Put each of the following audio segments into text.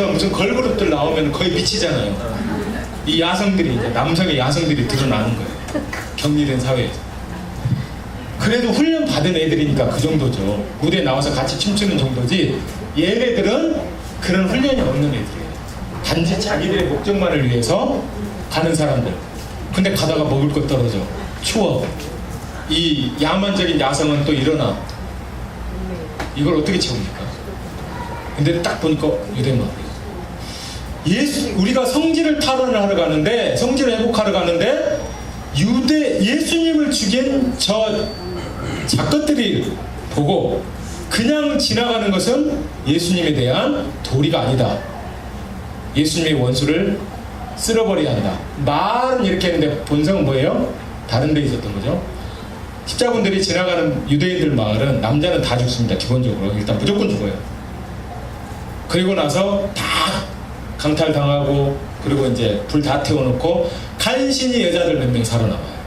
무슨 걸그룹들 나오면 거의 미치잖아요. 이 야성들이 이제 남성의 야성들이 드러나는 거예요. 격리된 사회에서. 그래도 훈련 받은 애들이니까 그 정도죠. 무대에 나와서 같이 춤추는 정도지 얘네들은 그런 훈련이 없는 애들이에요. 단지 자기들의 목적만을 위해서 가는 사람들. 근데 가다가 먹을 것 떨어져. 추워. 이 야만적인 야성은 또 일어나. 이걸 어떻게 채웁니까? 근데 딱 보니까 유대만. 우리가 성질을 탈환을 하러 가는데, 성질을 회복하러 가는데, 예수님을 죽인 저 작것들이 보고 그냥 지나가는 것은 예수님에 대한 도리가 아니다. 예수님의 원수를 쓸어버려야 한다. 말은 이렇게 했는데 본성은 뭐예요? 다른 데 있었던 거죠. 십자군들이 지나가는 유대인들 마을은 남자는 다 죽습니다. 기본적으로 일단 무조건 죽어요. 그리고 나서 다 강탈당하고 그리고 이제 불 다 태워놓고 간신히 여자들 몇 명 살아남아요.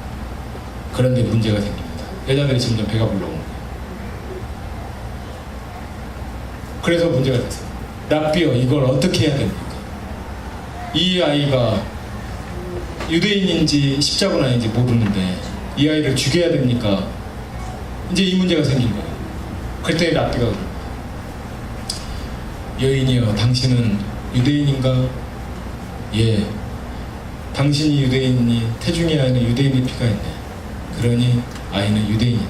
그런데 문제가 생깁니다. 여자들이 점점 배가 불러오는 거예요. 그래서 문제가 됐어요. 랍비여, 이걸 어떻게 해야 됩니까? 이 아이가 유대인인지 십자군아인지 모르는데 이 아이를 죽여야 됩니까? 이제 이 문제가 생긴 거예요. 그때 랍비가 그럽니다. 여인이여, 당신은 유대인인가? 예, 당신이 유대인이니 태중의 아이는 유대인의 피가 있네. 그러니 아이는 유대인이네.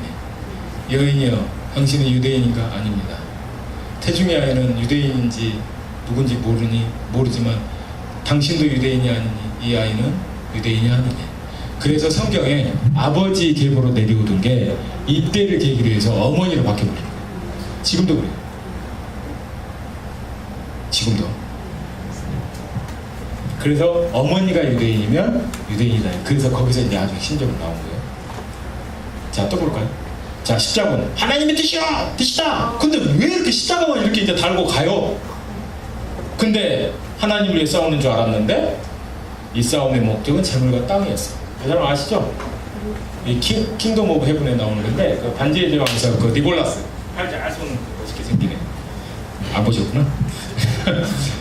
여인이여, 당신은 유대인인가? 아닙니다. 태중의 아이는 유대인인지 누군지 모르지만 당신도 유대인이 아니니 이 아이는 유대인이 아니네. 그래서 성경에 아버지 계보로 내려오던 게 이때를 계기로 해서 어머니로 바뀌어버린 거예요. 지금도 그래요. 지금도. 그래서 어머니가 유대인이면 유대인이다. 그래서 거기서 이제 아주 신적으로 나온 거예요. 자, 또 볼까요? 자, 십자군. 하나님의 뜻이야! 뜻이다! 근데 왜 이렇게 십자가만 이렇게 이제 달고 가요? 근데 하나님을 위해 싸우는 줄 알았는데 이 싸움의 목적은 재물과 땅이었어. 그 사람 아시죠? 이 킹덤 오브 헤븐에 나오는 건데 그 반지의 제왕에서 그 니골라스 팔자 손 멋있게 생기네. 안 보셨구나?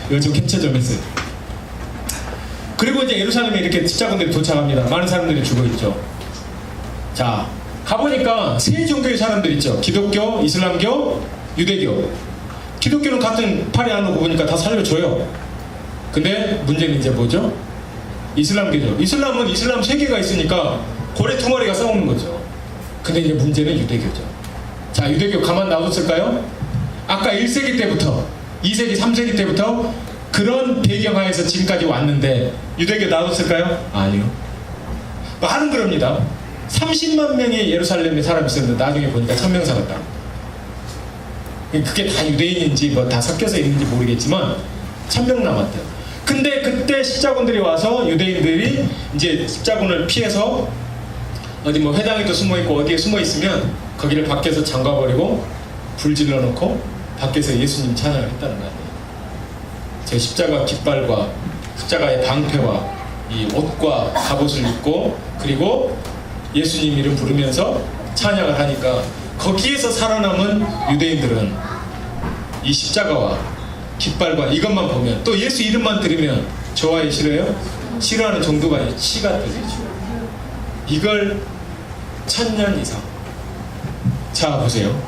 이거 좀 캡처 좀 했어요. 그리고 이제 예루살렘에 이렇게 십자군들이 도착합니다. 많은 사람들이 죽어있죠. 자, 가보니까 세 종교의 사람들 있죠. 기독교, 이슬람교, 유대교. 기독교는 같은 팔이 안으로 보니까 다 살려줘요. 근데 문제는 이제 뭐죠? 이슬람교죠. 이슬람은 이슬람 세계가 있으니까 고래 두 마리가 싸우는 거죠. 근데 이제 문제는 유대교죠. 자, 유대교 가만 놔뒀을까요? 아까 1세기 때부터 2세기, 3세기 때부터 그런 배경하에서 지금까지 왔는데 유대교 놔뒀을까요? 아니요. 많은 그럽니다. 30만 명의 예루살렘에 사람이 있었는데 나중에 보니까 1000명 살았다. 그게 다 유대인인지 뭐 다 섞여서 있는지 모르겠지만 1000명 남았대요. 근데 그때 십자군들이 와서 유대인들이 이제 십자군을 피해서 어디 뭐 회당에도 숨어있고 어디에 숨어있으면 거기를 밖에서 잠가버리고 불 질러놓고 밖에서 예수님 찬양을 했다는 거 아니에요. 제 십자가 깃발과 십자가의 방패와 이 옷과 갑옷을 입고 그리고 예수님 이름 부르면서 찬양을 하니까 거기에서 살아남은 유대인들은 이 십자가와 깃발과 이것만 보면 또 예수 이름만 들으면 좋아해 싫어요? 싫어하는 정도가 치가 되죠. 이걸 1000년 이상. 자, 보세요.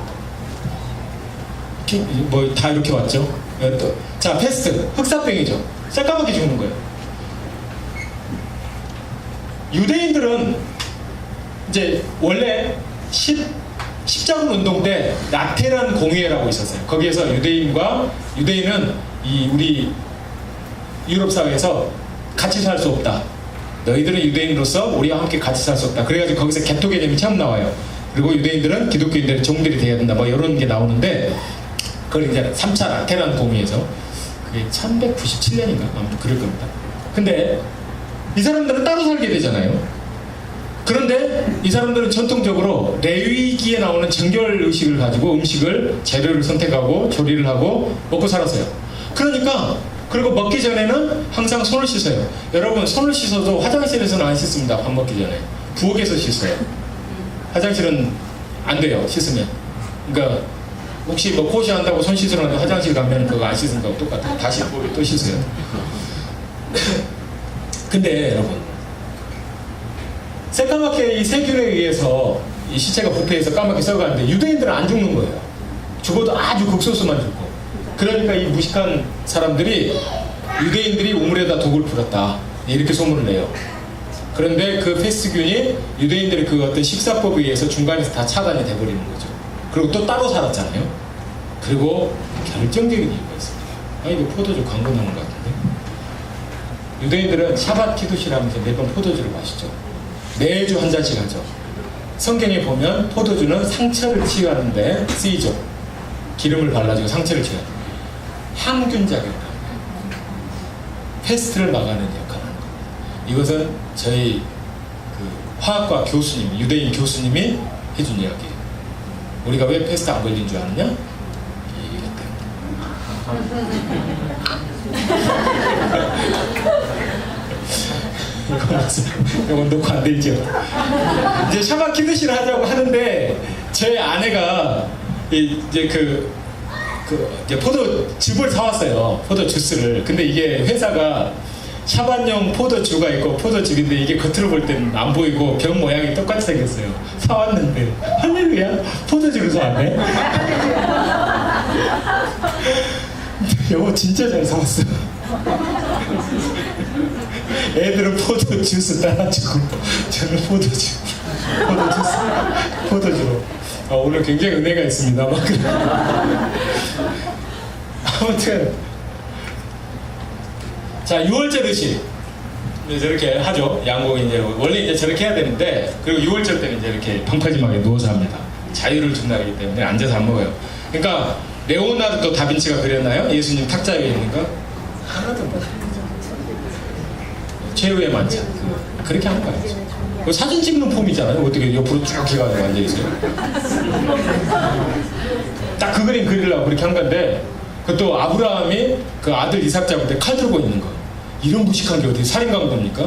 뭐 다 이렇게 왔죠? 또, 자, 패스트. 흑사병이죠. 새까맣게 죽는 거예요. 유대인들은 이제 원래 십자군 운동 때 나테란 공의회라고 있었어요. 거기에서 유대인은 우리 유럽 사회에서 같이 살 수 없다. 너희들은 유대인으로서 우리와 함께 같이 살 수 없다. 그래가지고 거기서 개토 개념이 처음 나와요. 그리고 유대인들은 기독교인들의 종들이 돼야 된다. 뭐 이런 게 나오는데 그걸 이제 3차 나테란 공의에서 그게 1197년인가 아무튼 그럴 겁니다. 근데 이 사람들은 따로 살게 되잖아요. 그런데 이 사람들은 전통적으로 레위기에 나오는 정결 의식을 가지고 음식을 재료를 선택하고 조리를 하고 먹고 살았어요. 그러니까 그리고 먹기 전에는 항상 손을 씻어요. 여러분 손을 씻어도 화장실에서는 안 씻습니다. 밥 먹기 전에 부엌에서 씻어요. 화장실은 안 돼요. 씻으면. 그러니까 혹시 뭐 코시 한다고 손 씻으라는데 화장실 가면 그거 안 씻은 거하고 똑같아요. 다시 또 씻어요. 근데 여러분, 새까맣게 이 세균에 의해서 이 시체가 부패해서 까맣게 썩어가는데 유대인들은 안 죽는 거예요. 죽어도 아주 극소수만 죽고. 그러니까 이 무식한 사람들이 유대인들이 우물에다 독을 풀었다 이렇게 소문을 내요. 그런데 그 페스트균이 유대인들의 그 어떤 식사법에 의해서 중간에서 다 차단이 돼버리는 거죠. 그리고 또 따로 살았잖아요. 그리고 결정적인 이유가 있습니다. 아, 이거 포도주 광고 나온 것 같은데. 유대인들은 샤밧 키두시를 하면서 매번 포도주를 마시죠. 매주 한 잔씩 하죠. 성경에 보면 포도주는 상처를 치유하는데 쓰이죠. 기름을 발라주고 상처를 치유하는 항균 작용을 합니다. 페스트를 막아내는 역할을 하는 겁니다. 이것은 저희 그 화학과 교수님, 유대인 교수님이 해준 이야기예요. 우리가 왜 페스트 안 걸린 줄 아느냐? 이건 녹화 안 되죠. 이제 샤밧 키두시를 하자고 하는데 제 아내가 이제 이제 포도즙을 사왔어요. 포도 주스를. 근데 이게 회사가 샤밧용 포도주가 있고 포도즙인데 이게 겉으로 볼 때는 안 보이고 병 모양이 똑같이 생겼어요. 사왔는데 할렐루야 포도주를 사왔네. 여보 진짜 잘 사왔어. 애들은 포도 주스 따라주고 저는 포도주로 오늘 굉장히 은혜가 있습니다. 아무튼 자 6월절 의식 저렇게 하죠. 양곡이 이제 원래 이제 저렇게 해야 되는데 그리고 6월절 때는 이제 이렇게 방파짐하게 누워서 합니다. 자유를 준 날이기 때문에 앉아서 안 먹어요. 그러니까 레오나르도 다빈치가 그렸나요? 예수님 탁자 위에 있는 거? 하나도 못 최후의 만찬 그렇게 하는 거 아니죠. 사진 찍는 폼이잖아요. 어떻게 옆으로 쭉 해가지고 앉아있어요. 딱 그 그림 그리려고 그렇게 한 건데 그것도 아브라함이 그 아들 이삭 잡을 때 칼 들고 있는 거 이런 무식한 게 어떻게 살인강도입니까?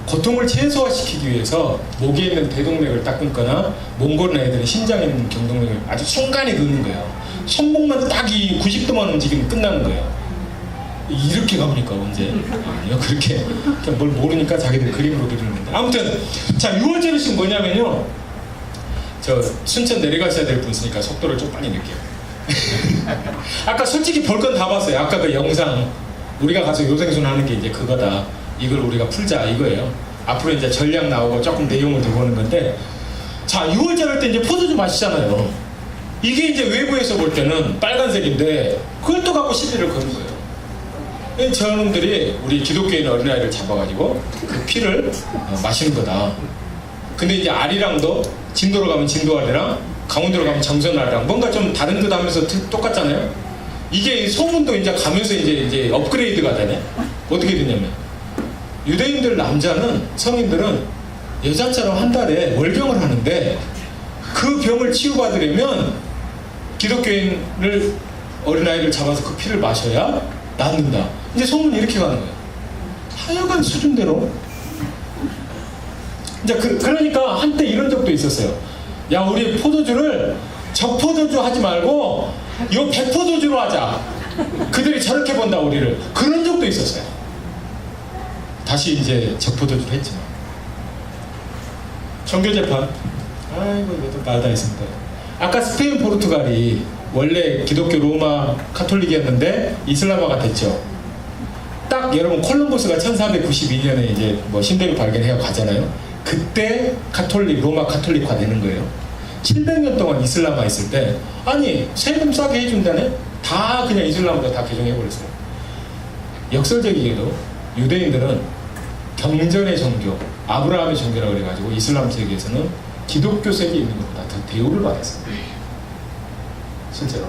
고통을 최소화시키기 위해서 목에 있는 대동맥을 딱 끊거나 몽골 애들은 심장에 있는 경동맥을 아주 순간에 긋는 거예요. 손목만 딱 이 90도만 움직이면 끝나는 거예요. 이렇게 갑니까 언제? 아니요 그렇게 그냥 뭘 모르니까 자기들 그림으로 그리는 건데 아무튼 자 6월절 의식 뭐냐면요 저 순천 내려가셔야 될 분 있으니까 속도를 좀 빨리 낼게요. 아까 솔직히 볼 건 다 봤어요. 아까 그 영상 우리가 가서 요생순 하는 게 이제 그거다 이걸 우리가 풀자 이거예요. 앞으로 이제 전략 나오고 조금 내용을 더 보는 건데 자 6월절 할 때 이제 포도주 마시잖아요. 이게 이제 외부에서 볼 때는 빨간색인데 그걸 또 갖고 시비를 거는 거예요. 저놈들이 우리 기독교인 어린아이를 잡아가지고 그 피를 마시는 거다. 근데 이제 알이랑도 진도로 가면 진도알이랑 강원도로 가면 정선알이랑 뭔가 좀 다른 듯 하면서 똑같잖아요. 이게 소문도 이제 가면서 이제 업그레이드가 되네. 어떻게 되냐면 유대인들 남자는 성인들은 여자처럼 한 달에 월병을 하는데 그 병을 치유받으려면 기독교인을 어린아이를 잡아서 그 피를 마셔야 낫는다. 이제 소문이 이렇게 가는 거예요. 하여간 수준대로. 이제 그러니까 한때 이런 적도 있었어요. 야 우리 포도주를 적포도주 하지 말고 요 백포도주로 하자. 그들이 저렇게 본다 우리를. 그런 적도 있었어요. 다시 이제 적포도주로 했지만 종교재판 아이고 이것도 말다 있습니다. 아까 스페인 포르투갈이 원래 기독교 로마 카톨릭이었는데 이슬람화가 됐죠. 딱 여러분 콜럼버스가 1492년에 이제 뭐 신대를 발견해서 가잖아요. 그때 로마 카톨릭화 되는 거예요. 700년 동안 이슬람화 있을 때 아니 세금 싸게 해준다네? 다 그냥 이슬람으로 다 개종해버렸어요. 역설적이게도 유대인들은 경전의 종교, 아브라함의 종교라고 그래가지고 이슬람 세계에서는 기독교 세계에 있는 것보다 더 대우를 받았어요. 실제로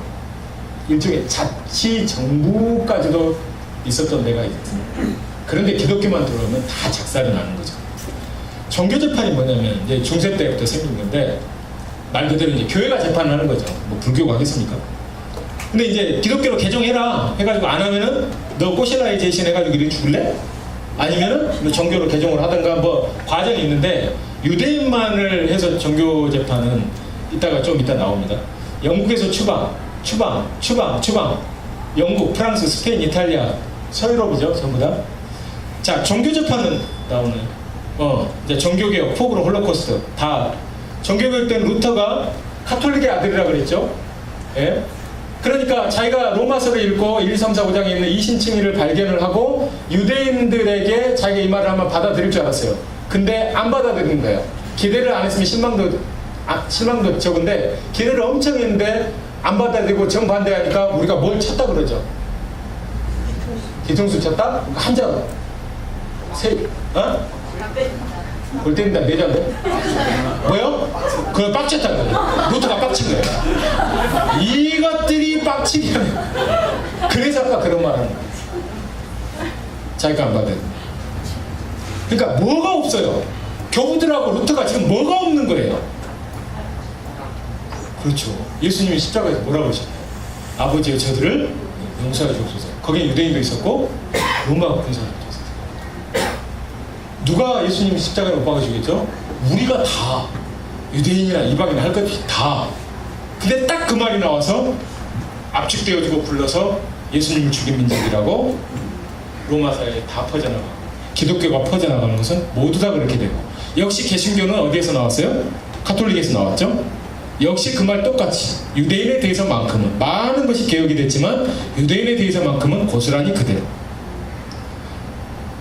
일종의 자치 정부까지도 있었던 데가 있어요. 그런데 기독교만 들어오면 다 작살이 나는 거죠. 종교 재판이 뭐냐면 이제 중세 때부터 생긴 건데 말 그대로 이제 교회가 재판을 하는 거죠. 뭐 불교가 하겠습니까? 근데 이제 기독교로 개종해라 해가지고 안 하면은 너 꼬실라에 제신 해가지고 이렇게 죽을래? 아니면은 뭐 종교로 개종을 하든가 뭐 과정이 있는데 유대인만을 해서 종교 재판은 이따가 좀 이따 나옵니다. 영국에서 추방. 영국, 프랑스, 스페인, 이탈리아, 서유럽이죠, 전부 다. 자, 종교재판은 나오는. 이제 종교개혁, 포그로, 홀로코스트 다. 종교개혁 때는 루터가 카톨릭의 아들이라 그랬죠. 예? 그러니까 자기가 로마서를 읽고 1, 2, 3, 4, 5장에 있는 이신칭의를 발견을 하고 유대인들에게 자기가 이 말을 한번 받아들일 줄 알았어요. 근데 안 받아들인 거예요. 기대를 안 했으면 실망도 적은데 기대를 엄청 했는데 안 받아들이고 정반대하니까 우리가 뭘 쳤다 그러죠. 뒤통수 쳤다? 한자 볼 때입니다. 내자인데 뭐요? 그거 빡쳤다는 거예요. 루터가 빡친 거예요. 이것들이 빡치면 그래서 아까 그런 말 하는 거예요. 자기가 안 받아요. 그러니까 뭐가 없어요. 교부들하고 루터가 지금 뭐가 없는 거예요. 그렇죠. 예수님이 십자가에서 뭐라고 하셨나요? 아버지여 저들을 용서해 주옵소서. 거기에 유대인도 있었고 로마 군사도 있었어요. 누가 예수님이 십자가에 못 박아주겠죠? 우리가 다 유대인이나 이방인 할 것 없이 다. 근데 딱 그 말이 나와서 압축되어지고 굴러서 예수님을 죽인 민족이라고 로마 사회에 다 퍼져나가고 기독교가 퍼져나가는 것은 모두 다 그렇게 되고 역시 개신교는 어디에서 나왔어요? 카톨릭에서 나왔죠? 역시 그 말 똑같이 유대인에 대해서만큼은 많은 것이 개혁이 됐지만 유대인에 대해서만큼은 고스란히 그대로.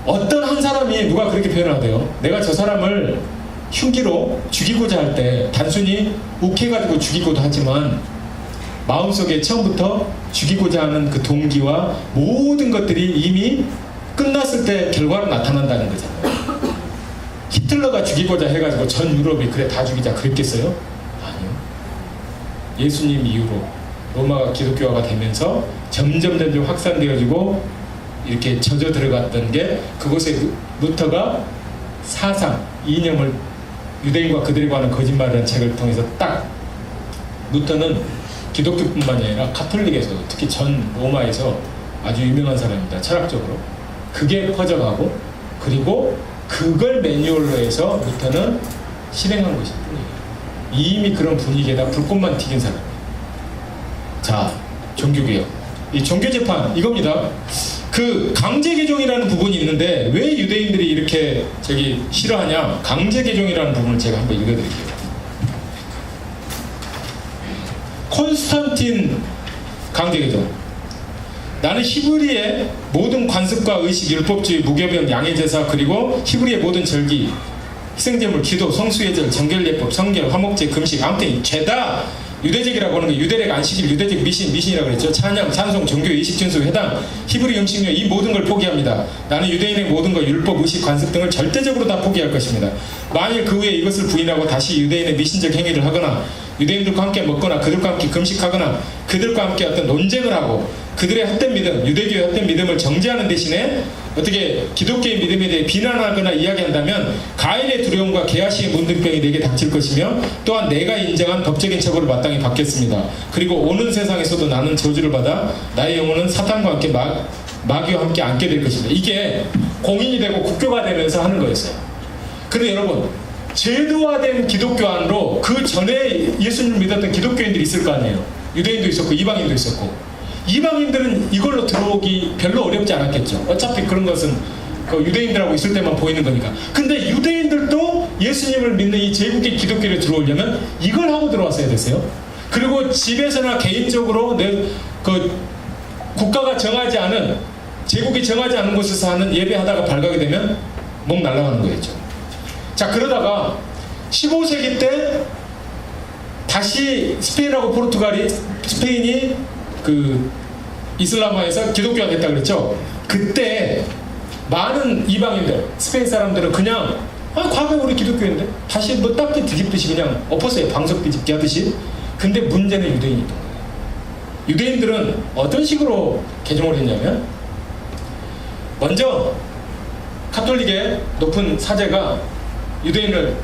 어떤 한 사람이 누가 그렇게 표현하대요. 내가 저 사람을 흉기로 죽이고자 할 때 단순히 욱해가지고 죽이고도 하지만 마음속에 처음부터 죽이고자 하는 그 동기와 모든 것들이 이미 끝났을 때 결과로 나타난다는 거잖아요. 히틀러가 죽이고자 해가지고 전 유럽이 그래 다 죽이자 그랬겠어요? 아니요. 예수님 이후로 로마가 기독교화가 되면서 점점 확산되어지고 이렇게 젖어 들어갔던 게 그곳에 루터가 사상, 이념을 유대인과 그들에 관한 거짓말이라는 책을 통해서 딱 루터는 기독교뿐만이 아니라 가톨릭에서도 특히 전 로마에서 아주 유명한 사람입니다. 철학적으로. 그게 퍼져가고 그리고 그걸 매뉴얼로 해서 루터는 실행한 것일 뿐이에요. 이미 그런 분위기에다 불꽃만 튀긴 사람이에요. 자, 종교개혁. 이 종교재판 이겁니다. 그 강제개종이라는 부분이 있는데 왜 유대인들이 이렇게 싫어하냐? 강제개종이라는 부분을 제가 한번 읽어드릴게요. 콘스탄틴 강제개종. 나는 히브리의 모든 관습과 의식, 율법주의, 무교병, 양해제사 그리고 히브리의 모든 절기, 희생제물, 기도, 성수예절, 정결예법, 성결, 화목제, 금식 아무튼 죄다 유대적이라고 하는 게 유대적 안식일, 유대적 미신이라고 그랬죠. 찬양, 찬송, 종교, 의식, 준수, 회당, 히브리 음식료 이 모든 걸 포기합니다. 나는 유대인의 모든 것, 율법, 의식, 관습 등을 절대적으로 다 포기할 것입니다. 만일 그 후에 이것을 부인하고 다시 유대인의 미신적 행위를 하거나 유대인들과 함께 먹거나 그들과 함께 금식하거나 그들과 함께 어떤 논쟁을 하고 그들의 헛된 믿음, 유대교의 헛된 믿음을 정죄하는 대신에 어떻게 기독교의 믿음에 대해 비난하거나 이야기한다면 가인의 두려움과 게하시의 문둥병이 내게 닥칠 것이며 또한 내가 인정한 법적인 처벌을 마땅히 받겠습니다. 그리고 오는 세상에서도 나는 저주를 받아 나의 영혼은 사탄과 함께 마귀와 함께 앉게 될 것입니다. 이게 공인이 되고 국교가 되면서 하는 거였어요. 그런데 여러분 제도화된 기독교 안으로 그 전에 예수님을 믿었던 기독교인들이 있을 거 아니에요. 유대인도 있었고 이방인도 있었고 이방인들은 이걸로 들어오기 별로 어렵지 않았겠죠. 어차피 그런 것은 그 유대인들하고 있을 때만 보이는 거니까. 근데 유대인들도 예수님을 믿는 이 제국의 기독교를 들어오려면 이걸 하고 들어왔어야 됐어요. 그리고 집에서나 개인적으로 국가가 정하지 않은 제국이 정하지 않은 곳에서 하는 예배하다가 발각이 되면 목 날아가는 거였죠. 자, 그러다가 15세기 때 다시 스페인이 그 이슬람화에서 기독교가 됐다 그랬죠. 그때 많은 이방인들, 스페인 사람들은 그냥 과거에 우리 기독교인데 다시 뭐 딱지 뒤집듯이 그냥 엎었어요. 방석 뒤집기 하듯이. 근데 문제는 유대인이었던 거예요. 유대인들은 어떤 식으로 개종을 했냐면 먼저 카톨릭의 높은 사제가 유대인을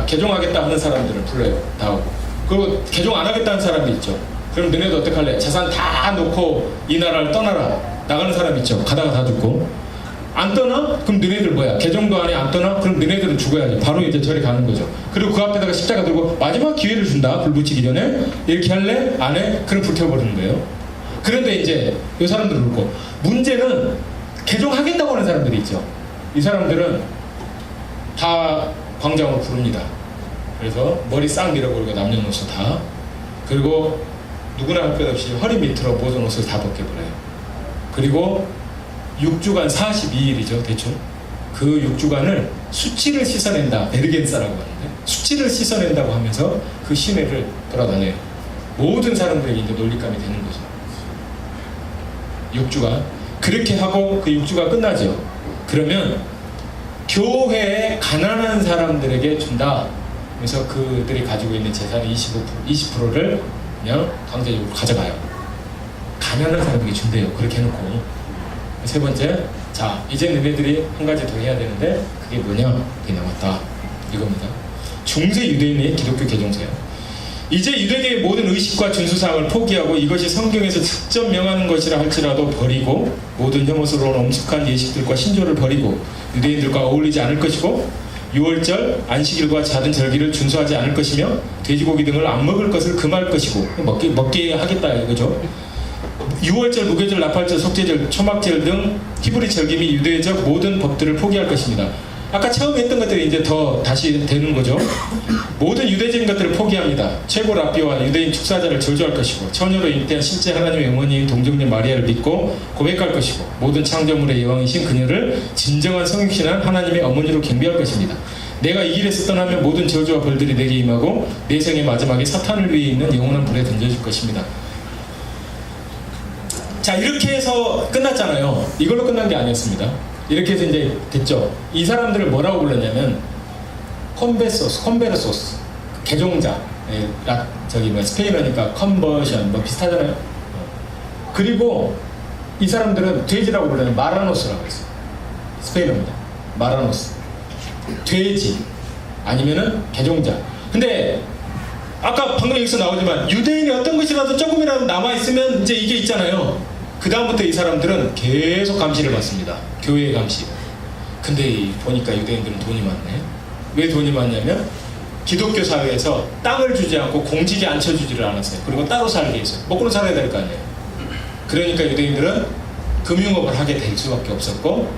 개종하겠다 하는 사람들을 불러요. 다 오고. 그리고 개종 안 하겠다는 사람이 있죠. 그럼 너네도 어떡할래? 재산 다 놓고 이 나라를 떠나라. 나가는 사람 있죠. 가다가 다 죽고. 안 떠나? 그럼 너네들 뭐야? 개정도 안에 안 떠나? 그럼 너네들은 죽어야지. 바로 이제 절에 가는 거죠. 그리고 그 앞에다가 십자가 들고 마지막 기회를 준다. 불 붙이기 전에. 이렇게 할래? 안 해? 그럼 불태워버리는 거예요. 그런데 이제 이 사람들은 그렇고, 문제는 개종하겠다고 하는 사람들이 있죠. 이 사람들은 다 광장으로 부릅니다. 그래서 머리 싹 밀어버리고 남녀노소 다. 그리고 누구나 할 것 없이 허리 밑으로 모든 옷을 다 벗겨버려요. 그리고 6주간 42일이죠 대충. 그 6주간을 수치를 씻어낸다. 베르겐사라고 하는데 수치를 씻어낸다고 하면서 그 시내를 돌아다녀요. 모든 사람들에게 이제 놀림감이 되는 거죠. 6주간 그렇게 하고 그 6주가 끝나죠. 그러면 교회에 가난한 사람들에게 준다. 그래서 그들이 가지고 있는 재산의 20%를 그냥 강제적으로 가져가요. 가난한 사람에게 준대요. 그렇게 해놓고. 세 번째, 자 이제 너네들이 한 가지 더 해야 되는데 그게 뭐냐? 그게 나왔다. 이겁니다. 중세 유대인의 기독교 개종서예요. 이제 유대계의 모든 의식과 준수사항을 포기하고 이것이 성경에서 직접 명하는 것이라 할지라도 버리고 모든 혐오스러운 엄숙한 예식들과 신조를 버리고 유대인들과 어울리지 않을 것이고 6월절, 안식일과 작은 절기를 준수하지 않을 것이며 돼지고기 등을 안 먹을 것을 금할 것이고 먹게 하겠다 이거죠. 6월절, 무교절, 나팔절, 속죄절, 초막절 등 히브리 절기 및 유대적 모든 법들을 포기할 것입니다. 아까 처음 했던 것들이 이제 더 다시 되는 거죠. 모든 유대적인 것들을 포기합니다. 최고 랍비와 유대인 축사자를 저주할 것이고 처녀로 잉태한 실제 하나님의 어머니인 동정녀 마리아를 믿고 고백할 것이고 모든 창조물의 여왕이신 그녀를 진정한 성육신한 하나님의 어머니로 경배할 것입니다. 내가 이 길에서 떠나면 모든 저주와 벌들이 내게 임하고 내 생의 마지막에 사탄을 위해 있는 영원한 불에 던져질 것입니다. 자 이렇게 해서 끝났잖아요. 이걸로 끝난 게 아니었습니다. 이렇게 해서 이제 됐죠. 이 사람들을 뭐라고 불렀냐면 컨베르소스 개종자. 저기 뭐 스페인어니까 컨버션 뭐 비슷하잖아요. 그리고 이 사람들은 돼지라고 불러요. 마라노스라고 했어요. 스페인어입니다. 마라노스. 돼지 아니면은 개종자. 근데 아까 방금 여기서 나오지만 유대인이 어떤 것이라도 조금이라도 남아있으면 이제 이게 있잖아요. 그 다음부터 이 사람들은 계속 감시를 받습니다. 교회의 감시. 근데 보니까 유대인들은 돈이 많네. 왜 돈이 많냐면 기독교 사회에서 땅을 주지 않고 공직에 앉혀주지를 않았어요. 그리고 따로 살게 했어요. 먹고는 살아야 될 거 아니에요. 그러니까 유대인들은 금융업을 하게 될 수밖에 없었고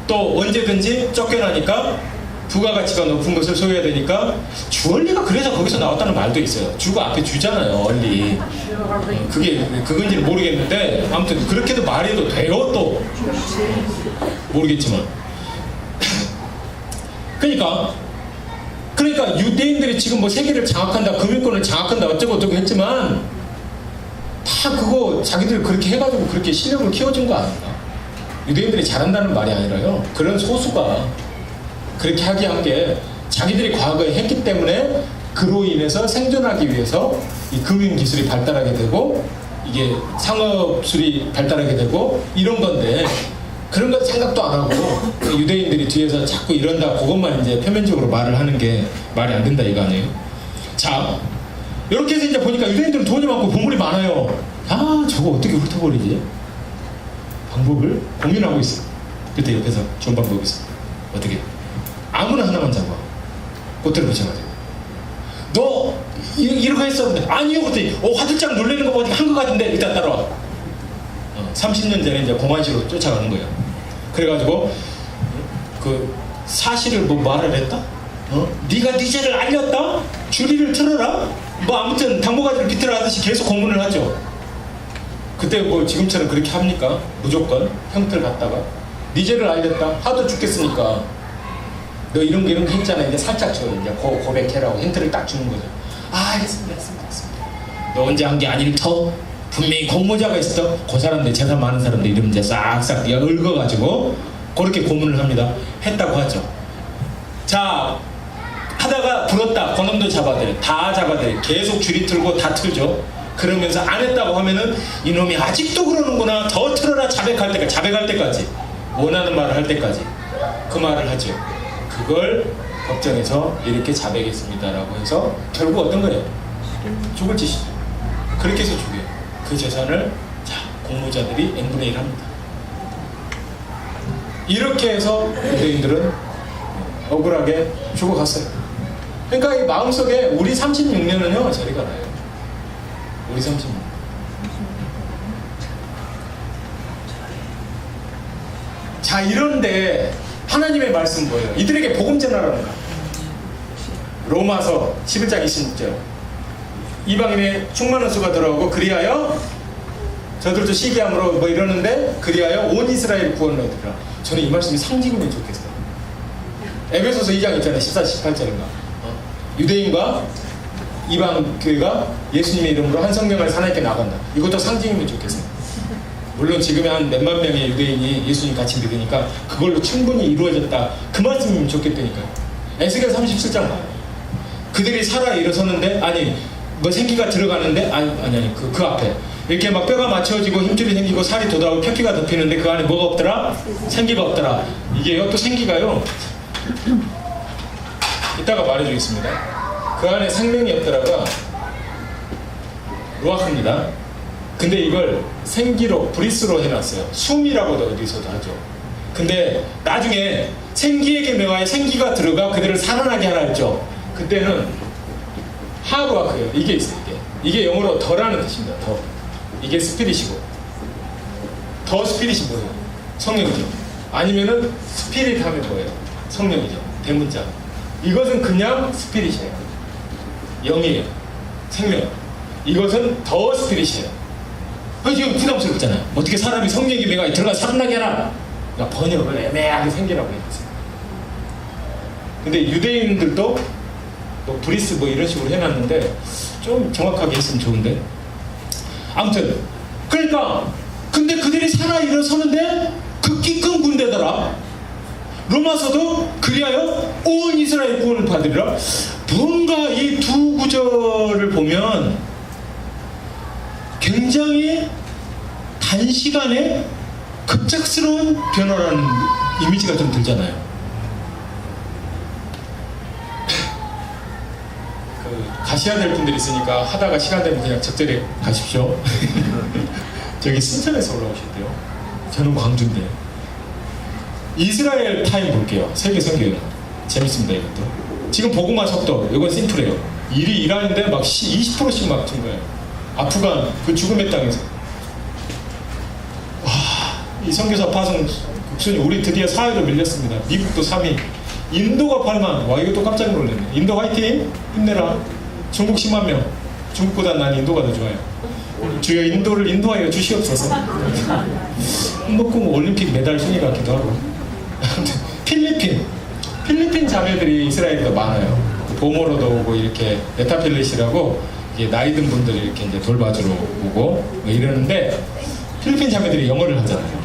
또 언제든지 쫓겨나니까 부가가치가 높은 것을 소유해야 되니까 주얼리가 그래서 거기서 나왔다는 말도 있어요. 주가 앞에 주잖아요. 얼리. 그게 그건지는 모르겠는데 아무튼 그렇게도 말해도 돼요. 또 모르겠지만 그러니까 유대인들이 지금 뭐 세계를 장악한다, 금융권을 장악한다 어쩌고 저쩌고 했지만 다 그거 자기들 그렇게 해가지고 그렇게 실력을 키워준 거 아닌가? 유대인들이 잘한다는 말이 아니라요. 그런 소수가 그렇게 하게 한 게 자기들이 과거에 했기 때문에 그로 인해서 생존하기 위해서 이 금융 기술이 발달하게 되고 이게 상업술이 발달하게 되고 이런 건데 그런 건 생각도 안 하고 유대인들이 뒤에서 자꾸 이런다 그것만 이제 표면적으로 말을 하는 게 말이 안 된다 이거 아니에요? 자 이렇게 해서 이제 보니까 유대인들은 돈이 많고 보물이 많아요. 아 저거 어떻게 훑어버리지? 방법을 고민하고 있어. 그때 옆에서 좋은 방법이 있어. 어떻게? 아무나 하나만 잡아. 꽃들을 붙여가지고. 너 이렇게 했었는데 아니요. 그때 화들짝 놀래는 거 보니까 한 거 같은데 일단 따라와. 30년 전에 이제 공안시로 쫓아가는 거예요. 그래가지고 그 사실을 뭐 말을 했다? 네가 네 죄를 알렸다? 주리를 틀어라? 뭐 아무튼 당모가지를 비틀어 하듯이 계속 공문을 하죠. 그때 뭐 지금처럼 그렇게 합니까? 무조건 형틀 갔다가 네 죄를 알렸다? 하도 죽겠으니까 너 이런 거 했잖아. 이제 살짝 줘. 이제 고백해라고 힌트를 딱 주는 거죠. 아, 알겠습니다. 너 언제 한 게 아닐 터? 분명히 공모자가 있어. 그 사람들, 재산 많은 사람들 이름 이제 싹싹 얽어가지고 그렇게 고문을 합니다. 했다고 하죠. 자, 하다가 불었다. 그놈도 잡아들. 다 잡아들. 계속 줄이 틀고 다 틀죠. 그러면서 안 했다고 하면은 이놈이 아직도 그러는구나. 더 틀어라. 자백할 때까지. 원하는 말을 할 때까지. 그 말을 하죠. 그걸 걱정해서 이렇게 자백했습니다라고 해서 결국 어떤 거예요? 죽을 짓이죠. 그렇게 해서 죽여요. 그 재산을 자 공모자들이 n분의 1 합니다. 이렇게 해서 유대인들은 억울하게 죽어갔어요. 그러니까 이 마음속에 우리 36년은요 저리가 나요. 우리 36년. 자, 이런데 하나님의 말씀은 뭐예요? 이들에게 복음 전하라는 거야. 로마서 11장 26절. 이방인의 충만한 수가 들어오고 그리하여 저들도 시기함으로 뭐 이러는데 그리하여 온 이스라엘 구원을 얻으리라. 저는 이 말씀이 상징이면 좋겠어요. 에베소서 2장 있잖아요. 14, 18절인가. 유대인과 이방 교회가 예수님의 이름으로 한 성경을 하나님께 나간다. 이것도 상징이면 좋겠어요. 물론 지금의 한 몇만 명의 유대인이 예수님 같이 믿으니까 그걸로 충분히 이루어졌다. 그 말씀이면 좋겠다니까요. 에스겔 37장 봐요. 그들이 살아 일어서는데 아니 뭐 생기가 들어가는데 아니 그 앞에 이렇게 막 뼈가 맞춰지고 힘줄이 생기고 살이 돋아오고 표피가 덮이는데 그 안에 뭐가 없더라? 생기가 없더라. 이게요 또 생기가요 이따가 말해주겠습니다. 그 안에 생명이 없더라가 루아크입니다. 근데 이걸 생기로 브리스로 해놨어요. 숨이라고도 어디서도 하죠. 근데 나중에 생기의 계명하에 생기가 들어가 그들을 살아나게 하라 했죠. 그때는 하루아크예요. 이게 있어요. 이게 영어로 더라는 뜻입니다. 더. 이게 스피릿이고 더 스피릿이 뭐예요? 성령이죠. 아니면은 스피릿 하면 뭐예요? 성령이죠. 대문자. 이것은 그냥 스피릿이에요. 영이에요. 생명. 이것은 더 스피릿이에요. 지금 부담스럽잖아요. 어떻게 사람이 성령의 배가 들어가 살아나게 하라. 그러니까 번역을 애매하게 생기라고 해놨어요. 근데 유대인들도 뭐 브리스 뭐 이런 식으로 해놨는데 좀 정확하게 했으면 좋은데 아무튼 그러니까 근데 그들이 살아 일어서는데 극히 큰 군대더라. 로마서도 그리하여 온 이스라엘 구원을 받으리라. 뭔가 이 두 구절을 보면 굉장히 단시간에 급작스러운 변화라는 이미지가 좀 들잖아요. 가셔야 될 분들이 있으니까 하다가 시간 되면 그냥 적절히 가십시오. 저기 순천에서 올라오셨대요. 저는 광주인데. 이스라엘 타임 볼게요. 세계 선교요. 재밌습니다 이것도. 지금 복음화 속도 이건 심플해요. 이란인데 막 20%씩 막 준 거예요. 아프간 그 죽음의 땅에서. 와, 이 선교사 파송 국순이 우리 드디어 4위로 밀렸습니다. 미국도 3위. 인도가 8만. 와 이것도 깜짝 놀랐네. 인도 화이팅! 힘내라. 중국 10만 명. 중국보다 난 인도가 더 좋아요. 주여 인도를 인도하여 주시옵소서. 뭐 올림픽 메달 순위 같기도 하고. 필리핀 자매들이 이스라엘에 더 많아요. 보모로도 오고 이렇게 메타필릿이라고 이게 나이 든 분들이 이렇게 이제 돌봐주러 오고 뭐 이러는데 필리핀 자매들이 영어를 하잖아요.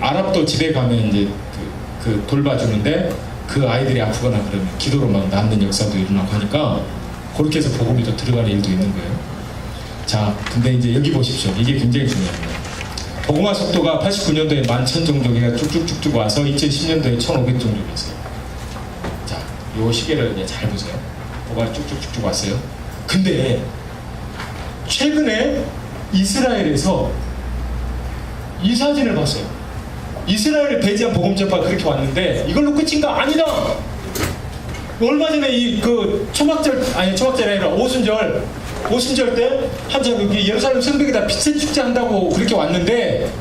아랍도 집에 가면 이제 그 돌봐주는데 그 아이들이 아프거나 그러면 기도로 막 낫는 역사도 일어나고 하니까 그렇게 해서 복음이 더 들어가는 일도 있는 거예요. 자, 근데 이제 여기 보십시오. 이게 굉장히 중요합니다. 복음화 속도가 89년도에 11,000 정도가 쭉쭉쭉쭉 와서 2010년도에 1,500 정도 됐어요. 자, 요 시계를 이제 잘 보세요. 복음화 쭉쭉쭉쭉 왔어요. 근데 최근에 이스라엘에서 이 사진을 봤어요. 이스라엘을 배제한 복음 전파가 그렇게 왔는데 이걸로 끝인가? 아니다. 얼마 전에 이 그 초막절이 아니라 오순절 때 한참 여기 예루살렘 성벽에다 빛의 축제 한다고 그렇게 왔는데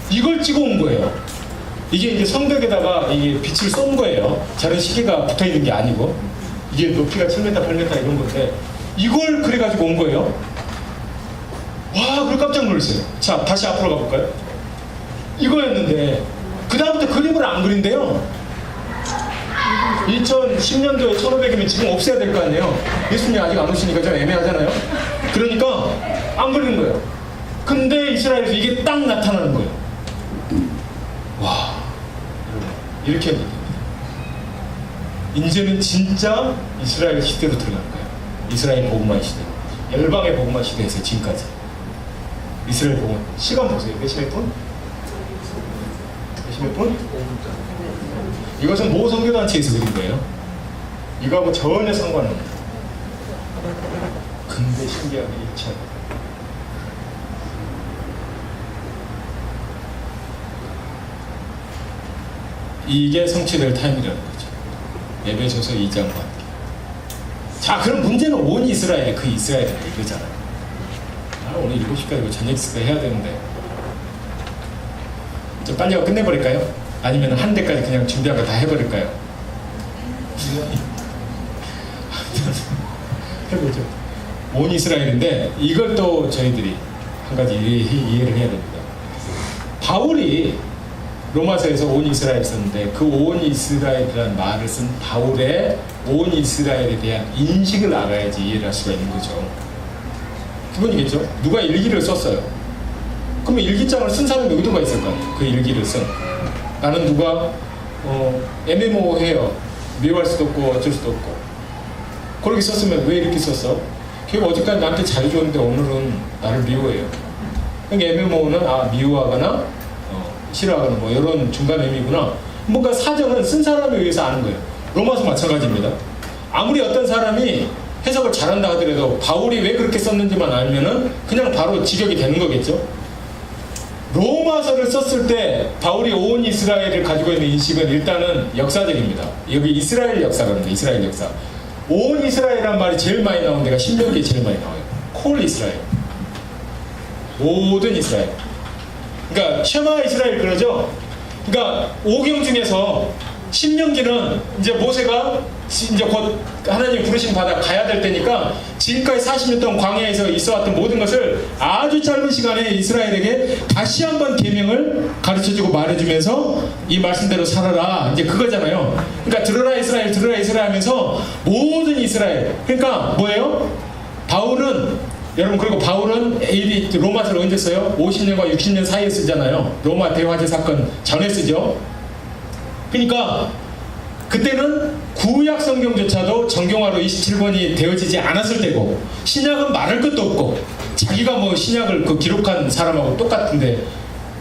이걸 찍어 온 거예요. 이게 이제 성벽에다가 이게 빛을 쏜 거예요. 저런 시계가 붙어 있는 게 아니고 이게 높이가 7m, 8m 이런 건데 이걸 그래가지고 온 거예요. 와, 그걸 깜짝 놀랐어요. 자, 다시 앞으로 가볼까요? 이거였는데 그 다음부터 그림을 안 그린대요. 2010년도에 1,500이면 지금 없애야 될 거 아니에요. 예수님이 아직 안 오시니까 좀 애매하잖아요. 그러니까 안 그리는 거예요. 근데 이스라엘에서 이게 딱 나타나는 거예요. 와, 이렇게 해야 됩니다. 이제는 진짜 이스라엘 시대로 들어가는 거예요. 이스라엘 복음화 시대. 열방의 복음화 시대에서 지금까지. 이스라엘 복음화. 시간 보세요. 몇십몇 분? 몇십몇 분? 이것은 모 선교단체에서 그린 거예요. 이거하고 전혀 상관없는. 근데 신기하게 일치하고. 이게 성취될 타임이라는 거죠. 에베소서 2장과. 자, 그럼 문제는 온 이스라엘이 그 이스라엘이다 이거잖아요. 오늘 7시까지 이거 저녁 식사 해야 되는데 좀 빨리 끝내버릴까요? 아니면 한 대까지 그냥 준비한 거 다 해버릴까요? 해보죠. 온 이스라엘인데 이걸 또 저희들이 한 가지 이해를 해야 됩니다. 바울이 로마서에서 온 이스라엘 썼는데 그 온 이스라엘이라는 말을 쓴 바울의 온 이스라엘에 대한 인식을 알아야지 이해를 할 수가 있는 거죠. 그분이겠죠. 누가 일기를 썼어요. 그러면 일기장을 쓴 사람이 의도가 있을 거 아니에요. 그 일기를 쓴. 나는 누가 애매모호해요. 미워할 수도 없고 어쩔 수도 없고. 그렇게 썼으면 왜 이렇게 썼어? 걔가 어제까지 나한테 잘해줬는데 오늘은 나를 미워해요. 그러니까 애매모호는 미워하거나 싫어하거나 뭐 이런 중간 의미구나. 뭔가 사정은 쓴 사람에 의해서 아는 거예요. 로마서 마찬가지입니다. 아무리 어떤 사람이 해석을 잘한다 하더라도 바울이 왜 그렇게 썼는지만 알면은 그냥 바로 직역이 되는 거겠죠. 로마서를 썼을 때 바울이 온 이스라엘을 가지고 있는 인식은 일단은 역사적입니다. 여기 이스라엘 역사거든요. 이스라엘 역사. 온 이스라엘이란 말이 제일 많이 나오는 데가 신명기에 제일 많이 나와요. 콜 이스라엘. 모든 이스라엘. 그러니까 쉐마 이스라엘 그러죠. 그러니까 5경 중에서 신명기는 이제 모세가 이제 곧 하나님 부르심 받아 가야 될 때니까 지금까지 40년 동안 광야에서 있어왔던 모든 것을 아주 짧은 시간에 이스라엘에게 다시 한번 계명을 가르쳐주고 말해주면서 이 말씀대로 살아라 이제 그거잖아요. 그러니까 들어라 이스라엘 들어라 이스라엘 하면서 모든 이스라엘. 그러니까 뭐예요? 바울은 여러분 그리고 바울은 AD 로마서를 언제 써요? 50년과 60년 사이에 쓰잖아요. 로마 대화제 사건 전에 쓰죠. 그러니까 그때는 구약 성경조차도 정경화로 27권이 되어지지 않았을 때고 신약은 말할 것도 없고 자기가 뭐 신약을 기록한 사람하고 똑같은데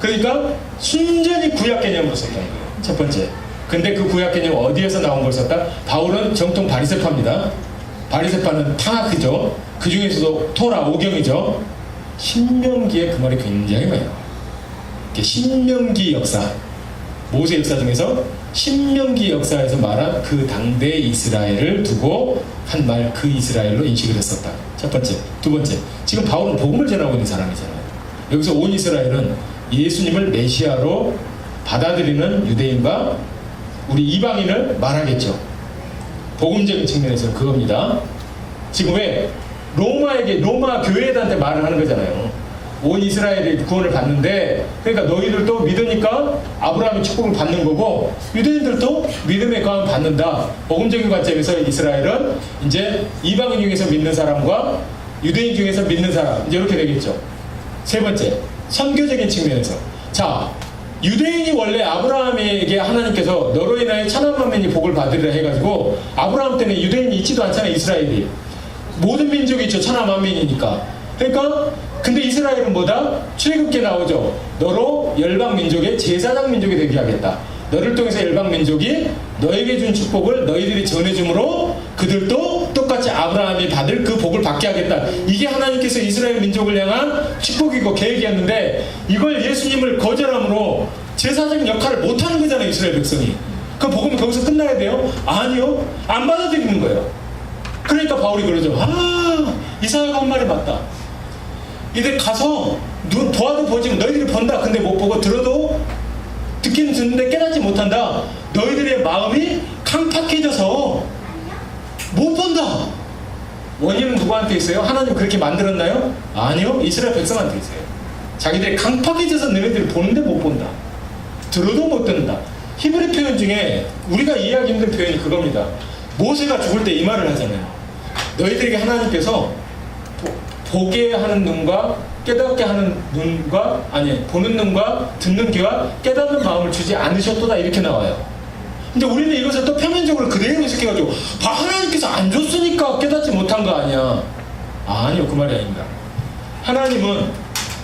그러니까 순전히 구약 개념으로 썼던 거예요. 첫 번째. 근데 그 구약 개념 어디에서 나온 걸 썼다? 바울은 정통 바리새파입니다. 바리새파는 타나크죠. 그 중에서도 토라 5경이죠. 신명기에 그 말이 굉장히 많이 나와요. 신명기 역사, 모세 역사 중에서 신명기 역사에서 말한 그 당대 이스라엘을 두고 한 말 그 이스라엘로 인식을 했었다. 첫 번째. 두 번째. 지금 바울은 복음을 전하고 있는 사람이잖아요. 여기서 온 이스라엘은 예수님을 메시아로 받아들이는 유대인과 우리 이방인을 말하겠죠. 복음적인 측면에서는 그겁니다. 지금 왜 로마 교회들한테 말을 하는 거잖아요. 온 이스라엘이 구원을 받는데 그러니까 너희들도 믿으니까 아브라함의 축복을 받는 거고 유대인들도 믿음의 구원을 받는다. 복음적인 관점에서 이스라엘은 이제 이방인 중에서 믿는 사람과 유대인 중에서 믿는 사람 이제 이렇게 되겠죠. 세 번째, 선교적인 측면에서 자 유대인이 원래 아브라함에게 하나님께서 너로 인하여 천한 만민이 복을 받으리라 해가지고 아브라함 때는 유대인이 있지도 않잖아요. 이스라엘이 모든 민족이 있죠. 천한 만민이니까. 그러니까 근데 이스라엘은 뭐다? 출애굽기에 나오죠. 너로 열방 민족의 제사장 민족이 되게 하겠다. 너를 통해서 열방 민족이 너에게 준 축복을 너희들이 전해줌으로 그들도 똑같이 아브라함이 받을 그 복을 받게 하겠다. 이게 하나님께서 이스라엘 민족을 향한 축복이고 계획이었는데 이걸 예수님을 거절함으로 제사장 역할을 못하는 거잖아요. 이스라엘 백성이. 그 복음이 거기서 끝나야 돼요? 아니요. 안 받아들이는 거예요. 그러니까 바울이 그러죠. 이사야가 한 말이 맞다. 이들 가서 눈 보아도 보지만 너희들이 본다. 근데 못 보고 들어도 듣기는 듣는데 깨닫지 못한다. 너희들의 마음이 강팍해져서 못 본다. 원인은 누구한테 있어요? 하나님 그렇게 만들었나요? 아니요. 이스라엘 백성한테 있어요. 자기들이 강팍해져서 너희들이 보는데 못 본다. 들어도 못 듣는다. 히브리 표현 중에 우리가 이해하기 힘든 표현이 그겁니다. 모세가 죽을 때 이 말을 하잖아요. 너희들에게 하나님께서 보게 하는 눈과 깨닫게 하는 눈과 보는 눈과 듣는 귀와 깨닫는 마음을 주지 않으셨도다 이렇게 나와요. 근데 우리는 이것을 또 표면적으로 그대로 해석해가지고 하나님께서 안 줬으니까 깨닫지 못한 거 아니야. 아니요. 그 말이 아닙니다. 하나님은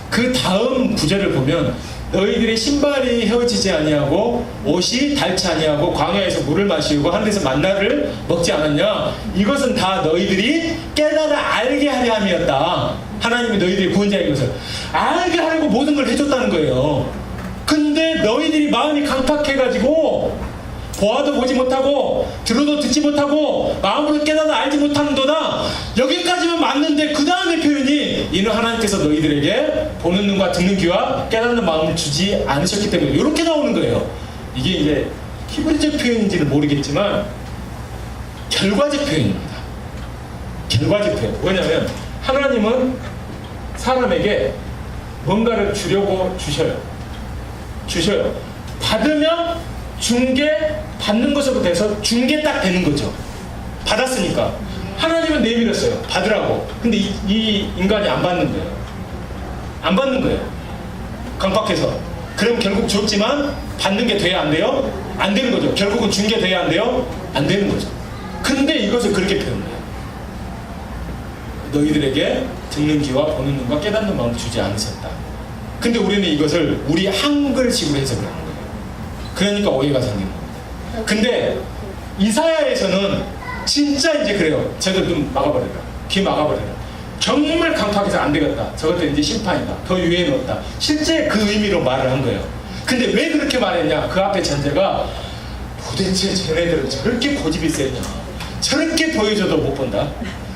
그 다음 구절을 보면 너희들의 신발이 헤어지지 아니하고 옷이 닳지 아니하고 광야에서 물을 마시고 하늘에서 만나를 먹지 않았냐. 이것은 다 너희들이 깨달아 알게 하려 함이었다. 하나님이 너희들의 구원자인 것을 알게 하려고 모든 걸 해줬다는 거예요. 근데 너희들이 마음이 강팍해가지고 보아도 보지 못하고 들어도 듣지 못하고 마음으로 깨닫아 알지 못하는도다. 여기까지만 맞는데 그 다음에 표현이 이는 하나님께서 너희들에게 보는 눈과 듣는 귀와 깨닫는 마음을 주지 않으셨기 때문에 이렇게 나오는 거예요. 이게 이제 히브리적 표현인지는 모르겠지만 결과적 표현입니다. 결과적 표현. 뭐냐면 하나님은 사람에게 뭔가를 주려고 주셔요. 받으면 준 게 받는 것으로 돼서 준 게 딱 되는 거죠. 받았으니까 하나님은 내밀었어요. 받으라고. 근데 이 인간이 안 받는 거예요. 안 받는 거예요. 강박해서. 그럼 결국 줬지만 받는 게 돼야 안 돼요? 안 되는 거죠. 결국은 준 게 돼야 안 돼요? 안 되는 거죠. 근데 이것을 그렇게 표현해요. 너희들에게 듣는 귀와 보는 눈과 깨닫는 마음을 주지 않으셨다. 근데 우리는 이것을 우리 한글식으로 해석을 하는 거예요. 그러니까 오해가 생기는 겁니다. 근데 이사야에서는 진짜 이제 그래요. 쟤들 눈 막아버려라. 귀 막아버려라. 정말 강팍해서 안 되겠다. 저것도 이제 심판이다. 더 유해는 없다. 실제 그 의미로 말을 한 거예요. 근데 왜 그렇게 말했냐? 그 앞에 전제가 도대체 쟤네들은 저렇게 고집이 세냐? 저렇게 보여줘도 못 본다.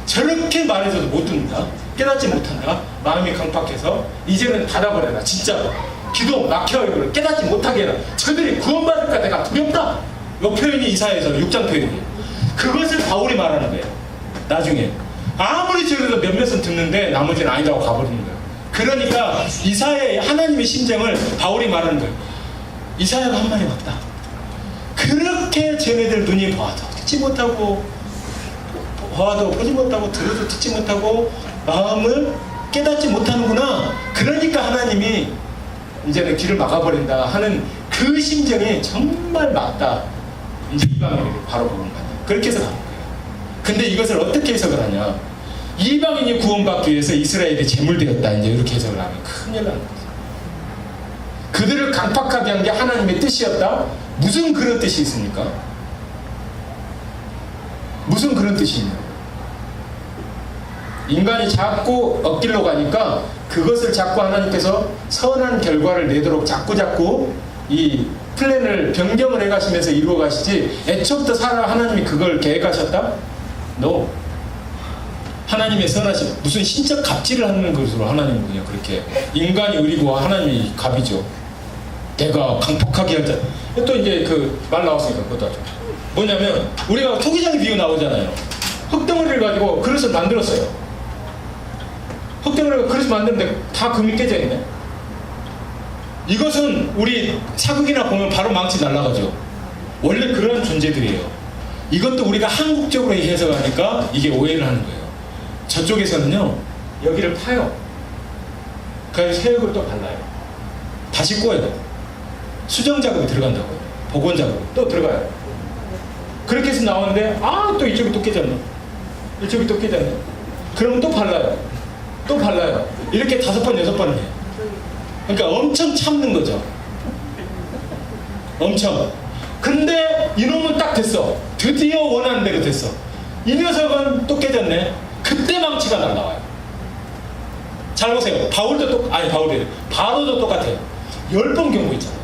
저렇게 말해줘도 못 듣는다. 깨닫지 못한다. 마음이 강팍해서 이제는 닫아버려라. 진짜 기도 막혀 이걸 깨닫지 못하게 해라. 저들이 구원받을까 내가 두렵다. 이 표현이 이사야에서 6장 표현이에요. 그것을 바울이 말하는 거예요. 나중에 아무리 저래도 몇몇은 듣는데 나머지는 아니라고 가버리는 거예요. 그러니까 이사야의 하나님의 심정을 바울이 말하는 거예요. 이사야가 한 말이 맞다. 그렇게 쟤네들 눈이 봐도 듣지 못하고 봐도 보지 못하고 들어도 듣지 못하고 마음을 깨닫지 못하는구나. 그러니까 하나님이 이제는 길을 막아버린다 하는 그 심정이 정말 맞다. 이제 이방인에게 바로 그런 거다. 그렇게 해서 가는 거예요. 근데 이것을 어떻게 해석을 하냐? 이방인이 구원받기 위해서 이스라엘이 제물되었다. 이제 이렇게 해석을 하면 큰일 나는 거죠. 그들을 강팍하게 한 게 하나님의 뜻이었다? 무슨 그런 뜻이 있습니까? 무슨 그런 뜻이 있냐? 인간이 자꾸 엇길로 가니까 그것을 자꾸 하나님께서 선한 결과를 내도록 자꾸 이 플랜을 변경을 해가시면서 이루어 가시지 애초부터 하나님이 그걸 계획하셨다? No. 하나님의 선하심 무슨 신적 갑질을 하는 것으로 하나님은 그냥 그렇게 인간이 의리고 하나님이 갑이죠. 내가 강폭하게 할 때 또 이제 그 말 나왔으니까 그것도 하죠. 뭐냐면 우리가 토기장의 비유 나오잖아요. 흙덩어리를 가지고 그릇을 만들었어요. 흙덩어리가 그릇을 만드는데 다 금이 깨져 있네. 이것은 우리 사극이나 보면 바로 망치 날아가죠. 원래 그런 존재들이에요. 이것도 우리가 한국적으로 해석하니까 이게 오해를 하는 거예요. 저쪽에서는요 여기를 파요. 그래서 새흙을 또 발라요. 다시 꼬여요. 수정 작업이 들어간다고요. 복원 작업이 또 들어가요. 그렇게 해서 나오는데 또 이쪽이 또 깨졌네. 이쪽이 또 깨졌네. 그러면 또 발라요. 또 발라요. 이렇게 5번 6번을 해요. 그러니까 엄청 참는 거죠. 엄청. 근데 이놈은 딱 됐어. 드디어 원하는 대로 됐어. 이 녀석은 또 깨졌네. 그때 망치가 날라와요. 잘 보세요. 바로도 똑같아요. 10번 경우 있잖아요.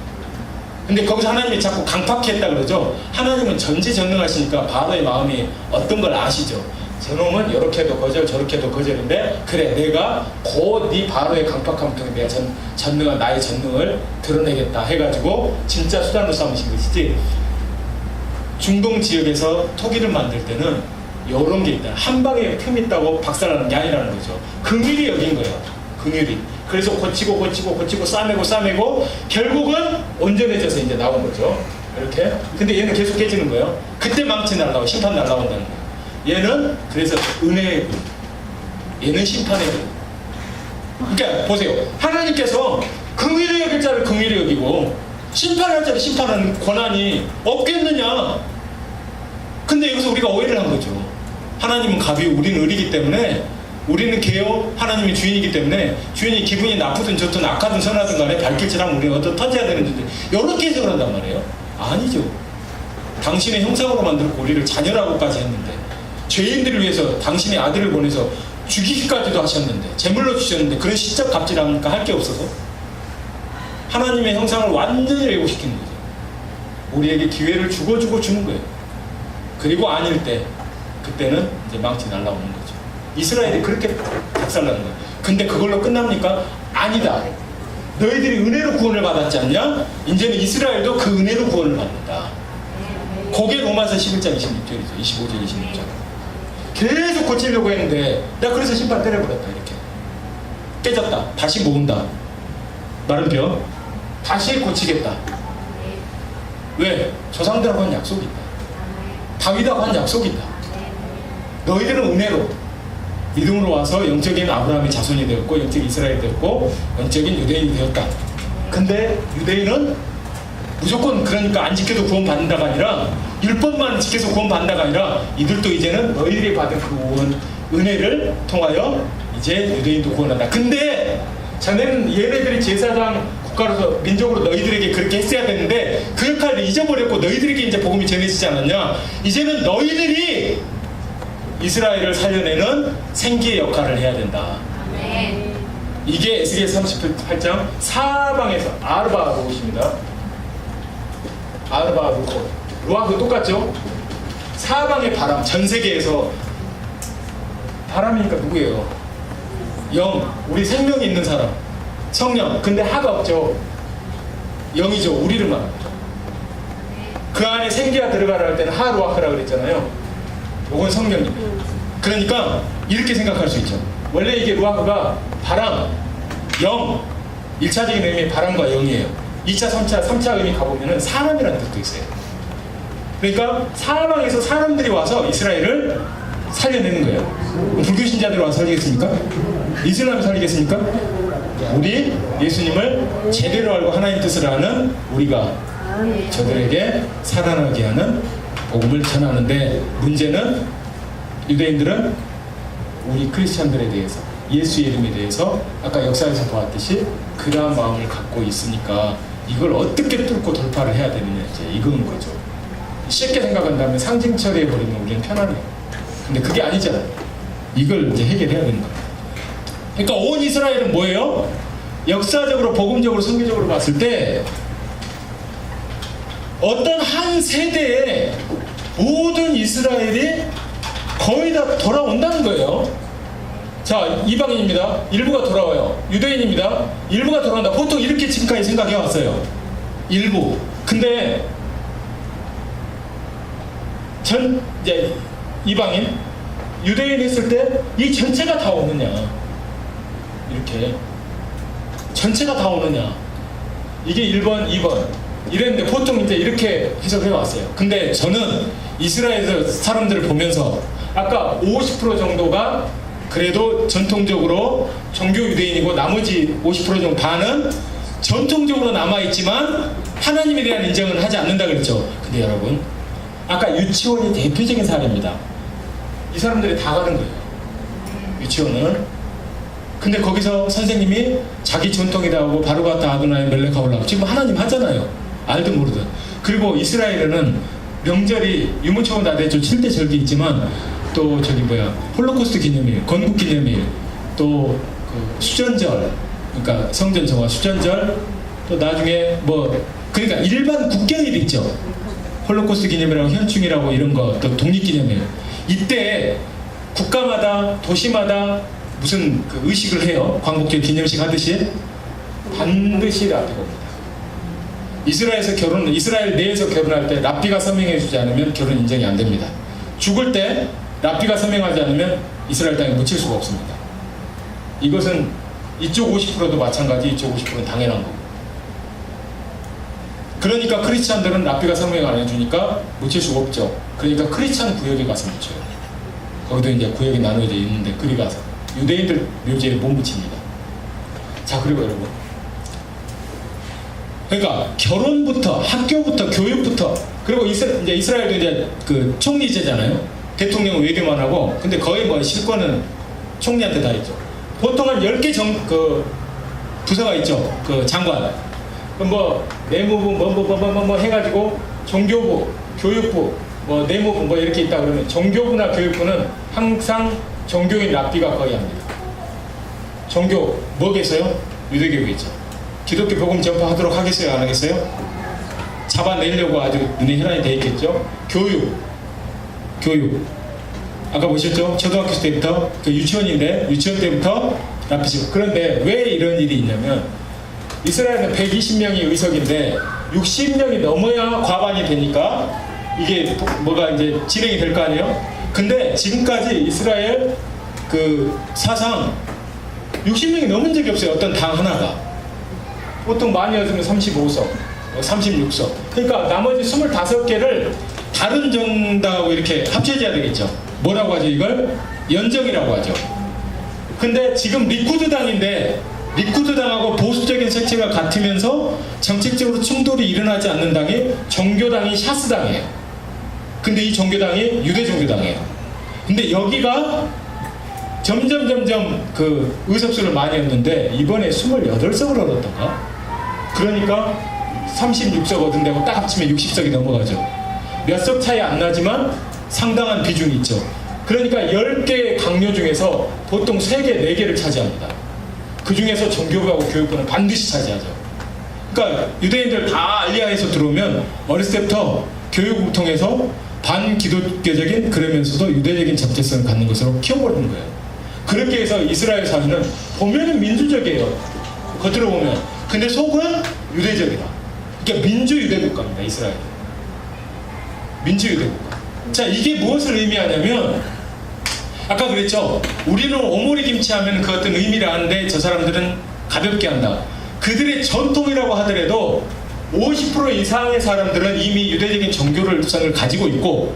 근데 거기서 하나님이 자꾸 강팍히 했다 그러죠. 하나님은 전지전능하시니까 바로의 마음이 어떤 걸 아시죠. 저놈은 이렇게 해도 거절 저렇게 해도 거절인데 그래 내가 곧 네 바로의 강팍함을 통해 내가 전능한 나의 전능을 드러내겠다 해가지고 진짜 수단으로 삼으신 것이지. 중동 지역에서 토기를 만들 때는 이런 게 있다. 한 방에 틈 있다고 박살나는 게 아니라는 거죠. 긍휼히 여긴 거예요. 긍휼히. 그래서 고치고 싸매고 결국은 온전해져서 이제 나온 거죠. 이렇게. 근데 얘는 계속 깨지는 거예요. 그때 망치 날라오고 심판 날라온다는 거예요. 얘는 그래서 은혜의 분, 얘는 심판의 분. 그러니까 보세요. 하나님께서 긍휼히 여길 자를 긍휼히 여기고 심판할 자를 심판하는 권한이 없겠느냐. 근데 여기서 우리가 오해를 한 거죠. 하나님은 갑이고 우리는 을이기 때문에 우리는 개요 하나님이 주인이기 때문에 주인이 기분이 나쁘든 좋든 악하든 선하든 간에 발길질하면 우리가 어떤 터져야 되는데 이렇게 해석을 한단 말이에요. 아니죠. 당신의 형상으로 만들고 우리를 자녀라고까지 했는데 죄인들을 위해서 당신의 아들을 보내서 죽이기까지도 하셨는데 제물로 주셨는데 그런 시적 갑질하니까 할 게 없어서 하나님의 형상을 완전히 왜곡시키는 거죠. 우리에게 기회를 주고 주는 거예요. 그리고 아닐 때, 그때는 이제 망치 날라오는 거죠. 이스라엘이 그렇게 작살나는 거예요. 근데 그걸로 끝납니까? 아니다. 너희들이 은혜로 구원을 받았지 않냐? 이제는 이스라엘도 그 은혜로 구원을 받는다. 그게 로마서 11장 26절이죠. 25절 26절. 계속 고치려고 했는데 나 그래서 신발 때려버렸다. 이렇게 깨졌다. 다시 모은다. 마른 뼈 다시 고치겠다. 왜? 조상들하고 한 약속이 있다. 다윗하고 한 약속이 있다. 너희들은 은혜로 믿음으로 와서 영적인 아브라함의 자손이 되었고 영적인 이스라엘이 되었고 영적인 유대인이 되었다. 근데 유대인은 무조건 그러니까 안 지켜도 구원받는다가 아니라 율법만 지켜서 구원받는다가 아니라 이들도 이제는 너희들이 받은 그 은혜를 통하여 이제 유대인도 구원한다. 근데 자네는 얘네들이 제사장 국가로서 민족으로 너희들에게 그렇게 했어야 되는데 그 역할을 잊어버렸고 너희들에게 이제 복음이 전해지지 않았냐. 이제는 너희들이 이스라엘을 살려내는 생기의 역할을 해야 된다. 네. 이게 에스겔 38장 사방에서 아르바 로봇입니다. 아르바 로봇. 루아그 똑같죠? 사방의 바람, 전 세계에서 바람이니까 누구예요? 영, 우리 생명이 있는 사람, 성령. 근데 하가 없죠. 영이죠. 우리를 말합니다. 그 안에 생기가 들어가라 할 때는 하루아크라고 그랬잖아요. 이건 성령입니다. 그러니까 이렇게 생각할 수 있죠. 원래 이게 루아크가 바람, 영, 1차적인 의미의 바람과 영이에요. 2차, 3차 의미 가보면은 사람이라는 뜻도 있어요. 그러니까 사방에서 사람들이 와서 이스라엘을 살려내는 거예요. 불교 신자들이 와서 살리겠습니까? 이슬람이 살리겠습니까? 우리 예수님을 제대로 알고 하나님 뜻을 아는 우리가 저들에게 살아나게 하는 복음을 전하는데, 문제는 유대인들은 우리 크리스찬들에 대해서, 예수의 이름에 대해서 아까 역사에서 보았듯이 그러한 마음을 갖고 있으니까 이걸 어떻게 뚫고 돌파를 해야 되느냐, 이제 이건 거죠. 쉽게 생각한다면 상징 처리해버리면 우리는 편하네요. 근데 그게 아니잖아요. 이걸 이제 해결해야 되는 거예요. 그러니까 온 이스라엘은 뭐예요? 역사적으로, 복음적으로, 성경적으로 봤을 때 어떤 한 세대에 모든 이스라엘이 거의 다 돌아온다는 거예요. 자, 이방인입니다. 일부가 돌아와요. 유대인입니다. 일부가 돌아온다. 보통 이렇게 지금까지 생각해 왔어요. 일부. 근데 이제 이방인, 유대인 했을 때 이 전체가 다 오느냐, 이렇게 전체가 다 오느냐, 이게 1번, 2번 이랬는데 보통 이제 이렇게 해석해 왔어요. 근데 저는 이스라엘 사람들을 보면서 아까 50% 정도가 그래도 전통적으로 종교 유대인이고 나머지 50% 정도 반은 전통적으로 남아있지만 하나님에 대한 인정은 하지 않는다 그랬죠. 근데 여러분, 아까 유치원이 대표적인 사례입니다. 이 사람들이 다 가는 거예요, 유치원을. 근데 거기서 선생님이 자기 전통이다 하고 바루가타 아도나이 멜레카올라, 지금 하나님 하잖아요, 알든 모르든. 그리고 이스라엘에는 명절이 유모차고 나대죠. 7대 절기 있지만 또 저기 홀로코스트 기념일, 건국 기념일, 또 그 수전절, 그러니까 성전 정화 수전절, 또 나중에 그러니까 일반 국경일 있죠. 홀로코스트 기념일하고 현충일하고 이런 거, 또 독립기념일. 이때 국가마다, 도시마다 무슨 그 의식을 해요. 광복절 기념식 하듯이. 반드시 라피가입니다. 이스라엘 내에서 결혼할 때 라피가 서명해주지 않으면 결혼 인정이 안 됩니다. 죽을 때 라피가 서명하지 않으면 이스라엘 땅에 묻힐 수가 없습니다. 이것은 이쪽 50%도 마찬가지, 이쪽 50%는 당연한 거고. 그러니까 크리스찬들은 라피가 서명 안 해주니까 묻힐 수가 없죠. 그러니까 크리스찬 구역에 가서 묻혀요. 거기도 이제 구역이 나눠져 있는데 그리 가서 유대인들 묘지에 못 묻힙니다. 자, 그리고 여러분, 그러니까 결혼부터, 학교부터, 교육부터, 그리고 이제 이스라엘도 이제 그 총리제잖아요. 대통령은 외교만 하고, 근데 거의 실권은 총리한테 다 있죠. 보통 한 10개 부서가 있죠. 그 장관. 내무부 해가지고 종교부, 교육부, 내무부 이렇게 있다 그러면 종교부나 교육부는 항상 종교인 랍비가 거의 합니다. 종교 뭐겠어요? 유대교겠죠. 기독교 복음 전파하도록 하겠어요? 안 하겠어요? 잡아내려고 아주 눈에 혈안이 돼 있겠죠? 교육. 아까 보셨죠? 초등학교 때부터, 그 유치원 때부터 납치고. 그런데 왜 이런 일이 있냐면, 이스라엘은 120명이 의석인데, 60명이 넘어야 과반이 되니까, 이게 뭐가 이제 진행이 될 거 아니에요? 근데 지금까지 이스라엘 그 사상 60명이 넘은 적이 없어요. 어떤 당 하나가. 보통 많이 얻으면 35석, 36석. 그러니까 나머지 25개를 다른 정당하고 이렇게 합쳐져야 되겠죠. 뭐라고 하죠 이걸? 연정이라고 하죠. 근데 지금 리쿠드당인데 리쿠드당하고 보수적인 색채가 같으면서 정책적으로 충돌이 일어나지 않는 당이 종교당이 샤스당이에요. 근데 이 종교당이 유대 종교당이에요. 근데 여기가 점점 그 의석수를 많이 얻는데 이번에 28석을 얻었던가? 그러니까 36석 얻은 데고 딱 합치면 60석이 넘어가죠. 몇 석 차이 안 나지만 상당한 비중이 있죠. 그러니까 10개의 강요 중에서 보통 3개, 4개를 차지합니다. 그 중에서 종교부하고 교육부는 반드시 차지하죠. 그러니까 유대인들 다 알리아에서 들어오면 어렸을 때부터 교육을 통해서 반기독교적인 그러면서도 유대적인 정체성을 갖는 것으로 키워버리는 거예요. 그렇게 해서 이스라엘 사회는 보면은 민주적이에요. 겉으로 보면. 근데 속은 유대적이다. 그러니까 민주유대국가입니다. 이스라엘. 민주유대국가. 자, 이게 무엇을 의미하냐면 아까 그랬죠. 우리는 오모리 김치 하면 그 어떤 의미를 아는데 저 사람들은 가볍게 한다. 그들의 전통이라고 하더라도 50% 이상의 사람들은 이미 유대적인 종교를 가지고 있고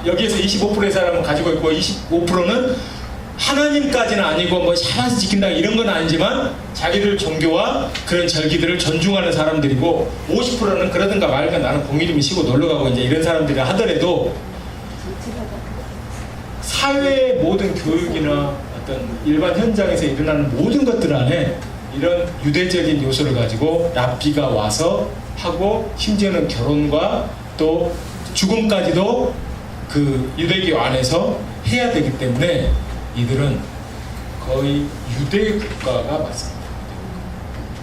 여기에서 25%의 사람은 가지고 있고 25%는 하나님까지는 아니고 뭐 샤바스 지킨다 이런 건 아니지만 자기들 종교와 그런 절기들을 존중하는 사람들이고 50%는 그러든가 말든가 나는 공휴일이면 쉬고 놀러가고 이제 이런 사람들이 하더라도 사회의 모든 교육이나 어떤 일반 현장에서 일어나는 모든 것들 안에 이런 유대적인 요소를 가지고 랍비가 와서 하고 심지어는 결혼과 또 죽음까지도 그 유대교 안에서 해야 되기 때문에 이들은 거의 유대 국가가 맞습니다.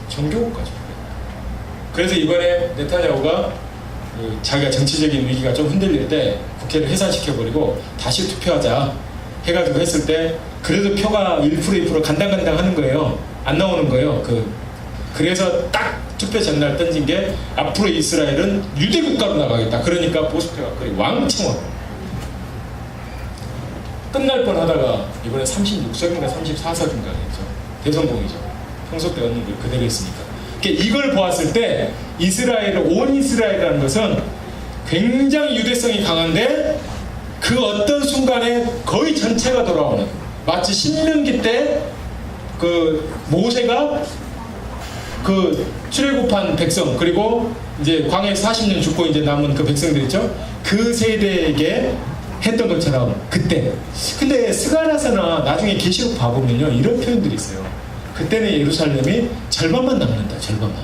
종교 국가죠. 그래서 이번에 네타냐후가 그 자기가 정치적인 위기가 좀 흔들릴 때 국회를 해산시켜버리고 다시 투표하자 해가지고 했을 때 그래도 표가 1% 2% 간당간당 하는 거예요. 안 나오는 거예요. 그래서 딱 투표 전날 던진 게 앞으로 이스라엘은 유대 국가로 나가겠다. 그러니까 보수표가 거의 왕창 와. 끝날 뻔 하다가 이번에 36석인가 34석인가 했죠. 대성공이죠. 평소 때 얻는 걸 그대로 했으니까. 그러니까 이걸 보았을 때 온 이스라엘이라는 것은 굉장히 유대성이 강한데 그 어떤 순간에 거의 전체가 돌아오는, 마치 신명기 때 그 모세가 그 출애굽한 백성, 그리고 이제 광야에서 40년 죽고 이제 남은 그 백성들 있죠. 그 세대에게 했던 것처럼 그때. 근데 스가랴서나 나중에 계시록 봐보면요 이런 표현들이 있어요. 그때는 예루살렘이 절반만 남는다. 절반만.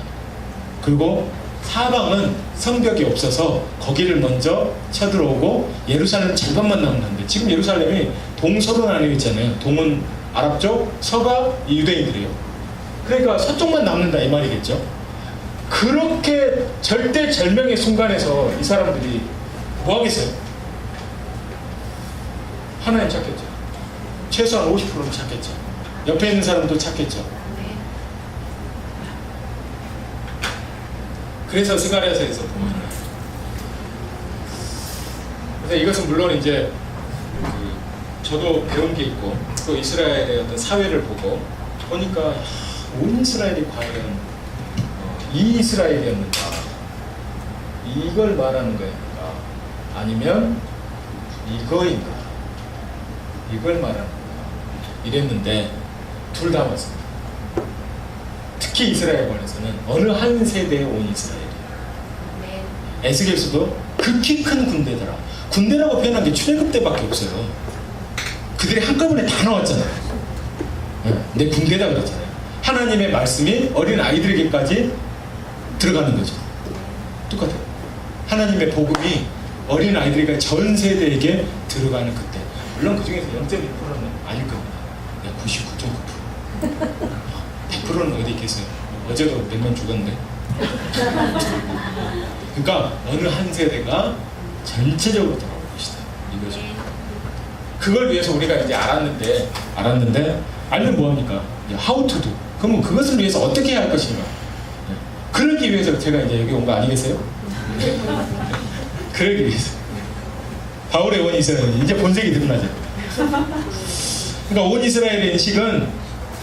그리고 사방은 성벽이 없어서 거기를 먼저 쳐들어오고 예루살렘 절반만 남는데, 지금 예루살렘이 동서로 나뉘어 있잖아요. 동은 아랍 쪽, 서가 유대인들이에요. 그러니까 서쪽만 남는다 이 말이겠죠. 그렇게 절대절명의 순간에서 이 사람들이 뭐 하겠어요? 하나님 찾겠죠. 최소한 50%는 찾겠죠. 옆에 있는 사람도 찾겠죠. 그래서 스가랴서에서 보면, 그래서 이것은 물론 이제 저도 배운 게 있고 또 이스라엘의 어떤 사회를 보고 보니까 온 이스라엘이 과연 이 이스라엘이었는가, 이걸 말하는 거였는가, 아니면 이거인가, 이걸 말하는 건가 이랬는데 둘 다 맞습니다. 특히 이스라엘 관해서는 어느 한 세대에 온 이스라엘이에요. 에스겔서도 극히 큰 군대더라. 군대라고 표현한 게 출애굽 때밖에 없어요. 그들이 한꺼번에 다 나왔잖아요. 내 군대다 그랬잖아요. 하나님의 말씀이 어린 아이들에게까지 들어가는 거죠. 똑같아요. 하나님의 복음이 어린 아이들에게 전 세대에게 들어가는 그때. 물론 그 중에서 0.1%는 아닐 겁니다. 99.9%. 그런 어디 있겠어요? 어제도 몇 명 죽었는데. 그러니까 어느 한 세대가 전체적으로 돌아올 것이다. 이거죠. 그걸 위해서 우리가 이제 알았는데 알면 뭐합니까? How to do. 그러면 그것을 위해서 어떻게 해야 할 것인가? 그러기 위해서 제가 이제 여기 온 거 아니겠어요? 그러기 위해서. 바울의 온 이스라엘, 이제 본색이 드러나죠. 그러니까 온 이스라엘의 인식은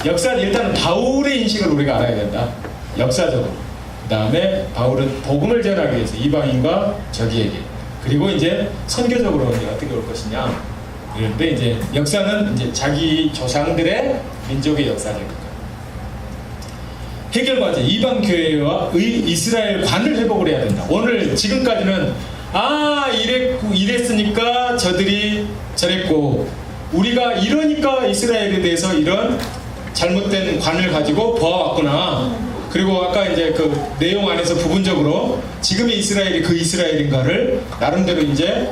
일단은 바울의 인식을 우리가 알아야 된다. 역사적으로. 그 다음에 바울은 복음을 전하기 위해서 이방인과 저기에게. 그리고 이제 선교적으로 이제 어떻게 올 것이냐. 그런데 이제 역사는 이제 자기 조상들의 민족의 역사적이니까. 해결 과제, 이방 교회와 이스라엘 관을 회복을 해야 된다. 오늘 지금까지는 이랬으니까 저들이 저랬고 우리가 이러니까 이스라엘에 대해서 이런 잘못된 관을 가지고 보아왔구나. 그리고 아까 이제 그 내용 안에서 부분적으로 지금의 이스라엘이 그 이스라엘인가를 나름대로 이제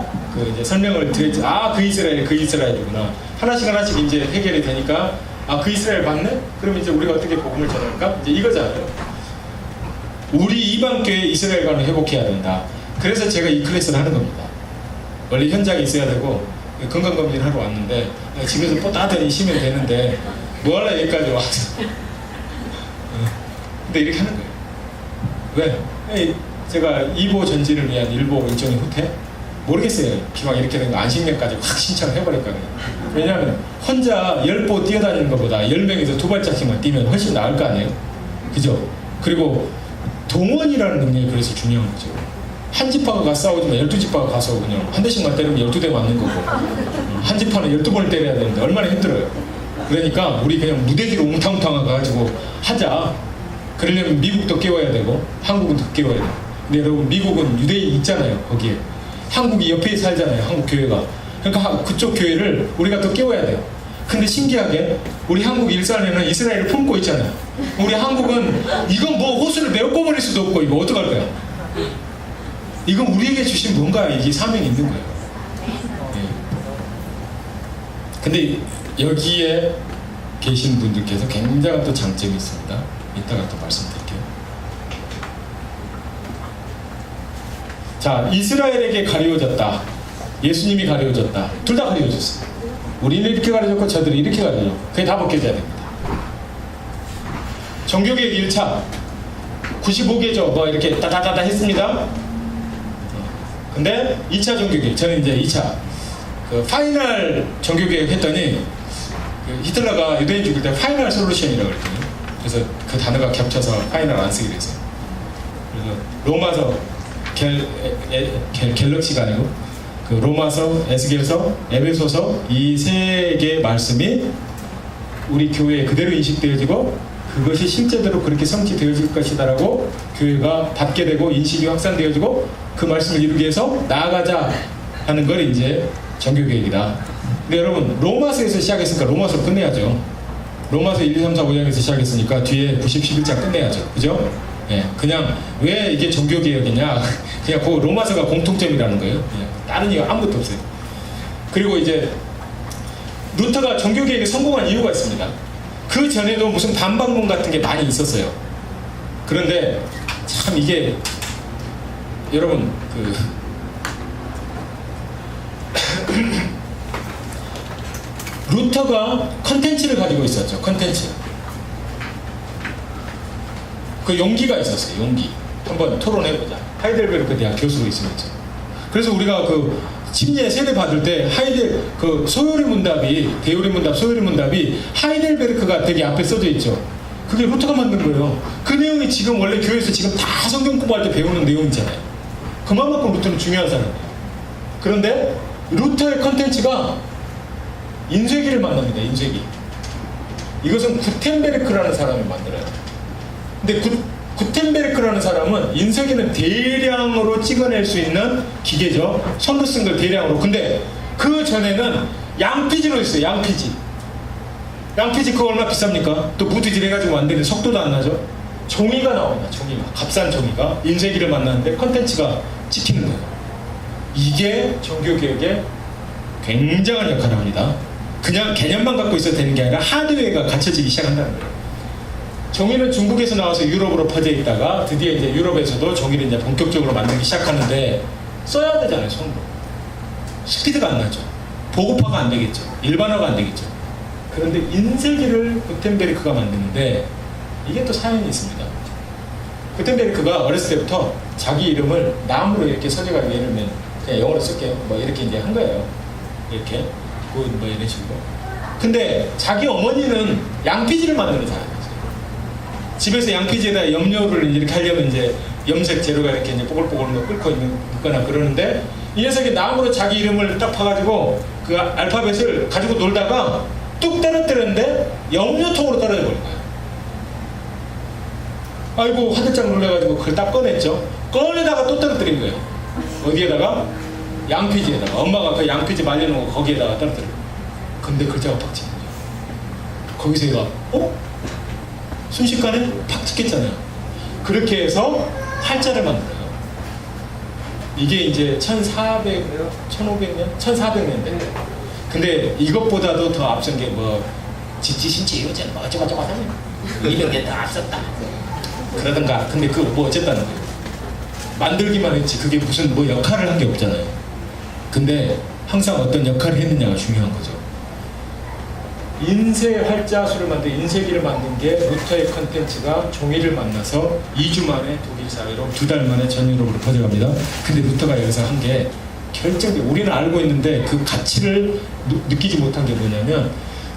설명을 드렸지. 그 이스라엘이구나. 하나씩 이제 해결이 되니까 그 이스라엘 맞네? 그럼 이제 우리가 어떻게 복음을 전할까? 이제 이거잖아요. 우리 이방교회 이스라엘관을 회복해야 된다. 그래서 제가 이 클래스를 하는 겁니다. 원래 현장에 있어야 되고 건강검진을 하러 왔는데 집에서 뽀따하더니 쉬면 되는데 뭐 하려 여기까지 와서 근데 이렇게 하는 거예요. 왜? 제가 2보 전진을 위한 1보 일종의 후퇴? 모르겠어요. 기왕 이렇게 된 거 안식년까지 확 신청을 해버릴거든요. 왜냐하면 혼자 10보 뛰어다니는 것보다 10명에서 2발짝씩만 뛰면 훨씬 나을 거 아니에요? 그죠? 그리고 동원이라는 능력이 그래서 중요한 거죠. 한 지파가 가서 싸우지만 12지파가 가서 그냥 한 대씩만 때리면 12대 맞는 거고 한 지파는 12번을 때려야 되는데 얼마나 힘들어요. 그러니까 우리 그냥 무대기로 웅탕웅탕 가가지고 하자. 그러려면 미국도 깨워야 되고 한국은 더 깨워야 돼요. 근데 여러분 미국은 유대인이 있잖아요. 거기에 한국이 옆에 살잖아요. 한국 교회가. 그러니까 그쪽 교회를 우리가 더 깨워야 돼요. 근데 신기하게 우리 한국 일산에는 이스라엘을 품고 있잖아요. 우리 한국은 이건 뭐 호수를 메꿔버릴 수도 없고 이거 어떡할 거야. 이건 우리에게 주신 뭔가 이게 사명이 있는 거예요. 네. 근데 여기에 계신 분들께서 굉장한 또 장점이 있습니다. 이따가 또 말씀드릴게요. 자, 이스라엘에게 가리워졌다. 예수님이 가리워졌다. 둘 다 가리워졌어요. 우리는 이렇게 가려졌고 저들이 이렇게 가려졌고 그게 다 벗겨져야 됩니다. 종교개혁 1차 95개조 뭐 이렇게 따다다다 했습니다. 근데 2차 종교개혁, 저는 이제 2차 그 파이널 종교개혁 했더니 히틀러가 유대인 죽일 때 파이널 솔루션이라고 그랬거든요. 그래서 그 단어가 겹쳐서 파이널 안 쓰기로 했어요. 그래서 로마서 갤럭시가 아니고 그 로마서, 에스겔서, 에베소서 이 세 개의 말씀이 우리 교회에 그대로 인식되어지고 그것이 실제대로 그렇게 성취되어질 것이다라고 교회가 받게 되고 인식이 확산되어지고 그 말씀을 이루기 위해서 나아가자 하는 걸 이제 종교개혁이다. 근데 여러분 로마서에서 시작했으니까 로마서 끝내야죠. 로마서 1, 2, 3, 4, 5장에서 시작했으니까 뒤에 90, 11장 끝내야죠. 그죠? 예, 그냥 왜 이게 종교개혁이냐 그냥 그 로마서가 공통점이라는 거예요. 그냥 다른 이유 아무것도 없어요. 그리고 이제 루터가 종교개혁에 성공한 이유가 있습니다. 그 전에도 무슨 반박문 같은 게 많이 있었어요. 그런데 참 이게 여러분 루터가 컨텐츠를 가지고 있었죠. 컨텐츠. 그 용기가 있었어요. 용기. 한번 토론해보자. 하이델베르크 대학 교수로 있으면서. 그래서 우리가 그 침례 세례 받을 때 소요리 문답이 대요리 문답, 소요리 문답이 하이델베르크가 되게 앞에 써져 있죠. 그게 루터가 만든 거예요. 그 내용이 지금 원래 교회에서 지금 다 성경 공부할 때 배우는 내용이잖아요. 그만큼 루터는 중요한 사람이에요. 그런데 루터의 컨텐츠가 인쇄기를 만납니다. 인쇄기. 이것은 구텐베르크라는 사람이 만들어요. 근데 구텐베르크라는 사람은 인쇄기는 대량으로 찍어낼 수 있는 기계죠. 손으로 쓴 걸 대량으로. 근데 그 전에는 양피지로 했어요. 양피지 그거 얼마 비쌉니까? 또 무드질 해가지고 만드는데 속도도 안 나죠. 종이가 나옵니다. 종이가. 값싼 종이가 인쇄기를 만나는데 컨텐츠가 찍히는 거예요. 이게 종교개혁의 굉장한 역할을 합니다. 그냥 개념만 갖고 있어도 되는 게 아니라 하드웨어가 갖춰지기 시작한다는 거예요. 종이는 중국에서 나와서 유럽으로 퍼져 있다가 드디어 이제 유럽에서도 종이를 이제 본격적으로 만들기 시작하는데 써야 되잖아요, 손으로. 스피드가 안 나죠. 보급화가 안 되겠죠. 일반화가 안 되겠죠. 그런데 인쇄기를 구텐베르크가 만드는데 이게 또 사연이 있습니다. 구텐베르크가 어렸을 때부터 자기 이름을 나무로 이렇게 서져가지고 예를 들면 그냥 영어로 쓸게요. 뭐 이렇게 이제 한 거예요. 이렇게 뭐 이런 식으로. 근데 자기 어머니는 양피지를 만드는 사람이었어요. 집에서 양피지에다 염료를 이렇게 하려면 이제 염색 재료가 이렇게 이제 뽀글뽀글 끓고 있거나 그러는데 이 녀석이 나무로 자기 이름을 딱 파가지고 그 알파벳을 가지고 놀다가 뚝 떨어뜨렸는데 염료통으로 떨어져 버린 거예요. 아이고 화들짝 놀래가지고 그걸 딱 꺼냈죠. 꺼내다가 또 떨어뜨린 거예요. 어디에다가? 양피지에다가. 엄마가 그 양피지 말려놓은 거 거기에다가 떨어뜨린 거예요. 근데 글자가 팍 찍힌 거예요. 거기서 얘가 순식간에 팍 찍혔잖아요. 그렇게 해서 활자를 만들어요. 이게 이제 1400년, 1500년, 1400년대. 근데 이것보다도 더 앞선 게 뭐 지치신지 이거잖아. 뭐 어쩌고저쩌고 하면 200년 더 앞섰다. 그러던가. 근데 그거 뭐 어쨌다는 거예요. 만들기만 했지 그게 무슨 뭐 역할을 한 게 없잖아요. 근데 항상 어떤 역할을 했느냐가 중요한 거죠. 인쇄 활자수를 만든 인쇄기를 만든 게 루터의 컨텐츠가 종이를 만나서 2주 만에 독일 사회로 2달 만에 전 유럽으로 퍼져갑니다. 근데 루터가 여기서 한 게 결정적, 우리는 알고 있는데 그 가치를 느끼지 못한 게 뭐냐면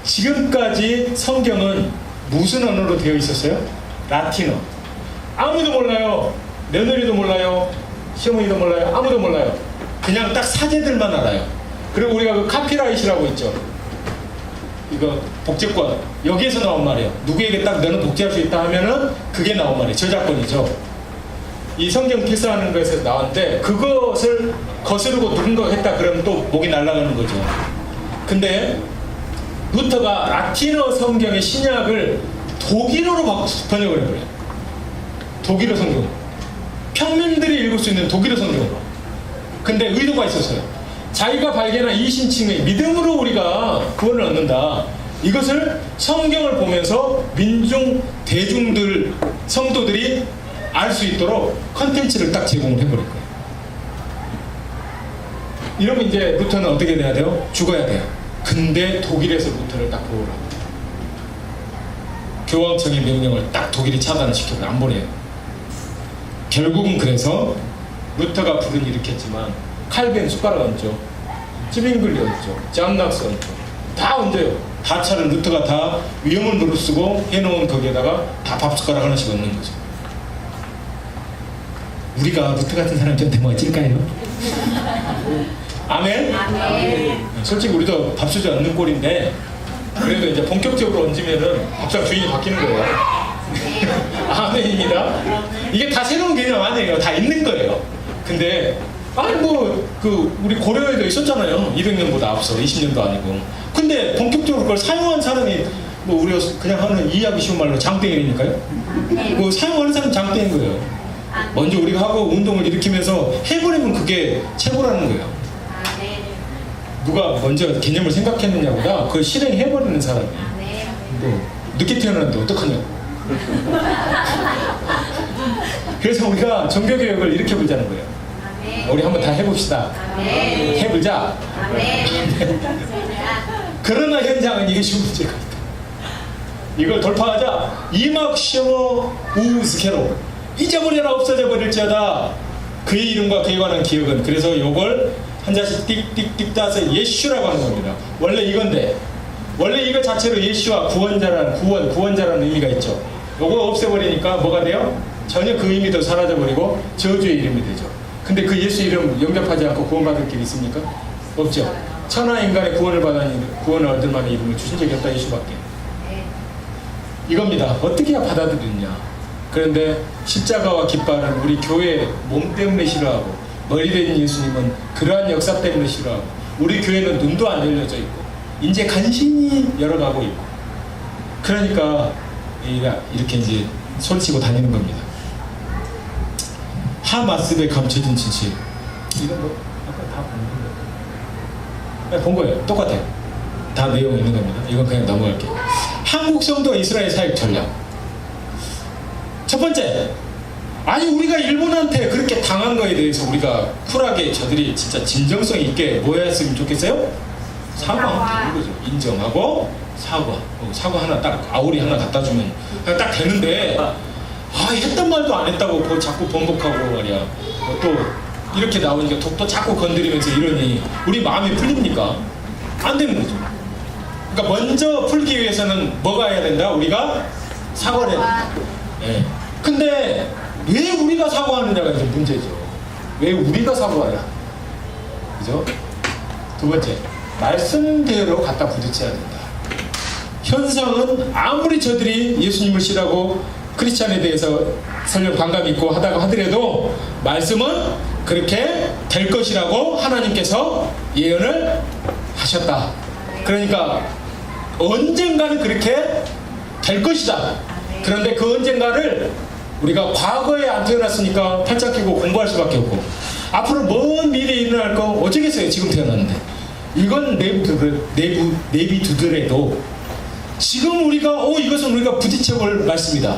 지금까지 성경은 무슨 언어로 되어 있었어요? 라틴어. 아무도 몰라요. 며느리도 몰라요. 시어머니도 몰라요. 아무도 몰라요. 그냥 딱 사제들만 알아요. 그리고 우리가 그 카피라이트라고 있죠. 이거 복제권 여기에서 나온 말이에요. 누구에게 딱 너는 복제할 수 있다 하면은 그게 나온 말이에요. 저작권이죠. 이 성경 필사하는 것에서 나왔는데 그것을 거스르고 누군가 했다 그러면 또 목이 날아가는 거죠. 근데 루터가 라틴어 성경의 신약을 독일어로 번역을 해버려요. 독일어 성경. 평민들이 읽을 수 있는 독일어 성경으로. 근데 의도가 있었어요. 자기가 발견한 이신칭의 믿음으로 우리가 구원을 얻는다. 이것을 성경을 보면서 민중, 대중들, 성도들이 알 수 있도록 컨텐츠를 딱 제공을 해버릴 거예요. 이러면 이제 루터는 어떻게 돼야 돼요? 죽어야 돼요. 근데 독일에서 루터를 딱 보호를 합니다. 교황청의 명령을 딱 독일이 차단을 시켜서 안 보내요. 결국은 그래서 루터가 불은 일으켰지만 칼벤 숟가락 얹죠. 찌빙글리 얹죠. 짬낙스 얹죠. 다 얹어요. 다 차를 루터가 다 위험을 무릅쓰고 해놓은 거기에다가 다 밥숟가락 하나씩 얹는 거죠. 우리가 루터 같은 사람한테 뭐 어찔까요? 아멘? 아멘. 솔직히 우리도 밥솥에 얹는 꼴인데 그래도 이제 본격적으로 얹으면은 밥상 주인이 바뀌는 거예요. 아멘입니다. 이게 다 새로운 개념 아니에요. 다 있는 거예요. 근데 아니 뭐 그 우리 고려에도 있었잖아요. 200년보다 앞서 20년도 아니고. 근데 본격적으로 그걸 사용한 사람이 뭐 우리가 그냥 하는 이해하기 쉬운 말로 장땡이니까요. 뭐 사용하는 사람 장땡인 거예요. 먼저 우리가 하고 운동을 일으키면서 해버리면 그게 최고라는 거예요. 누가 먼저 개념을 생각했느냐보다 그걸 실행해버리는 사람이에요. 뭐 늦게 태어났는데 어떡하냐고. 그래서 우리가 종교개혁을 일으켜보자는 거예요. 우리 한번 다 해봅시다. 해보자. 그러나 현장은 이게 쉬운 문제가 있다. 이걸 돌파하자. 이막 시어머 우스케로 잊어버려라 없어져 버릴지어다. 그의 이름과 그에 관한 기억은. 그래서 이걸 한 자씩 띡띡띡 따서 예슈라고 하는 겁니다. 원래 이건데 원래 이거 자체로 예슈와 구원자라는 구원자라는 의미가 있죠. 요거 없애버리니까 뭐가 돼요? 전혀 그 의미도 사라져버리고 저주의 이름이 되죠. 근데 그 예수 이름 영접하지 않고 구원받을 길이 있습니까? 없죠. 천하 인간의 구원을 얻을 만한 이름을 주신 적이 없다. 예수밖에. 이겁니다. 어떻게 해야 받아들이느냐. 그런데 십자가와 깃발은 우리 교회 몸 때문에 싫어하고 머리 된 예수님은 그러한 역사 때문에 싫어하고 우리 교회는 눈도 안 열려져 있고 이제 간신히 열어가고 있고 그러니까 이렇게 이제 소리치고 다니는 겁니다. 하마스에 감춰진 진실. 이건 뭐 아까 다 본 거예요. 똑같아요. 다 내용 있는 겁니다. 이건 그냥 넘어갈게요. 한국 성도와 이스라엘 사역 전략. 첫 번째, 아니 우리가 일본한테 그렇게 당한 거에 대해서 우리가 쿨하게 저들이 진짜 진정성 있게 뭐 했으면 좋겠어요? 사과하면 되는 거죠. 인정하고 사과 하나 딱 아우리 하나 갖다 주면 그냥 딱 되는데, 했던 말도 안 했다고 자꾸 번복하고 말이야. 또 이렇게 나오니까 또 자꾸 건드리면서 이러니 우리 마음이 풀립니까? 안 되는 거죠. 그러니까 먼저 풀기 위해서는 뭐가 해야 된다? 우리가 사과를 해야 된다. 예. 근데 왜 우리가 사과하느냐가 이제 문제죠. 왜 우리가 사과하냐? 그죠? 두 번째, 말씀대로 갖다 부딪혀야 된다. 현상은 아무리 저들이 예수님을 싫어하고 크리스찬에 대해서 설령 반감 있고 하다가 하더라도 말씀은 그렇게 될 것이라고 하나님께서 예언을 하셨다. 그러니까 언젠가는 그렇게 될 것이다. 그런데 그 언젠가를 우리가 과거에 안 태어났으니까 팔짱 끼고 공부할 수밖에 없고, 앞으로 먼 미래에 일어날 거 어쩌겠어요. 지금 태어났는데. 이건 내비두더라도 지금 우리가 이것은 우리가 부딪혀볼 말씀이다,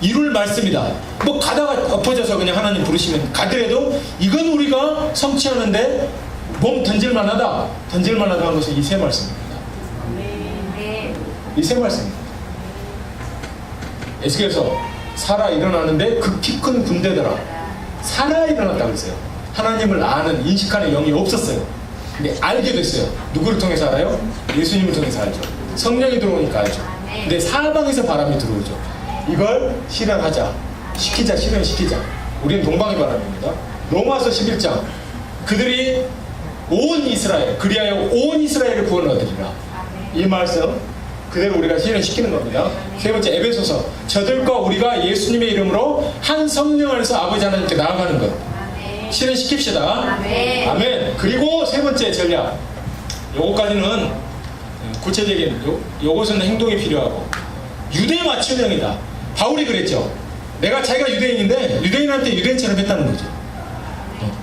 이룰 말씀이다, 뭐 가다가 엎어져서 그냥 하나님 부르시면 가더라도 이건 우리가 성취하는데 몸 던질만하다 하는 것은 이 세 말씀입니다. 이 세 말씀입니다. 에스겔서 살아 일어나는데 그 키 큰 군대더라. 살아 일어났다고 그랬어요. 하나님을 아는 인식하는 영이 없었어요. 근데 알게 됐어요. 누구를 통해서 알아요? 예수님을 통해서 알죠. 성령이 들어오니까 알죠. 근데 사방에서 바람이 들어오죠. 이걸 실현하자, 실현시키자. 우리는 동방의 바람입니다. 로마서 11장, 그들이 온 이스라엘, 그리하여 온 이스라엘을 구원 얻으리라. 이 말씀 그대로 우리가 실현시키는 겁니다. 세 번째, 에베소서, 저들과 우리가 예수님의 이름으로 한 성령 안에서 아버지 하나님께 나아가는 것 실현시킵시다. 아멘. 그리고 세 번째 전략, 요거까지는 구체적인 요것은 행동이 필요하고 유대 맞춤형이다. 바울이 그랬죠. 자기가 유대인인데 유대인한테 유대인처럼 했다는 거죠.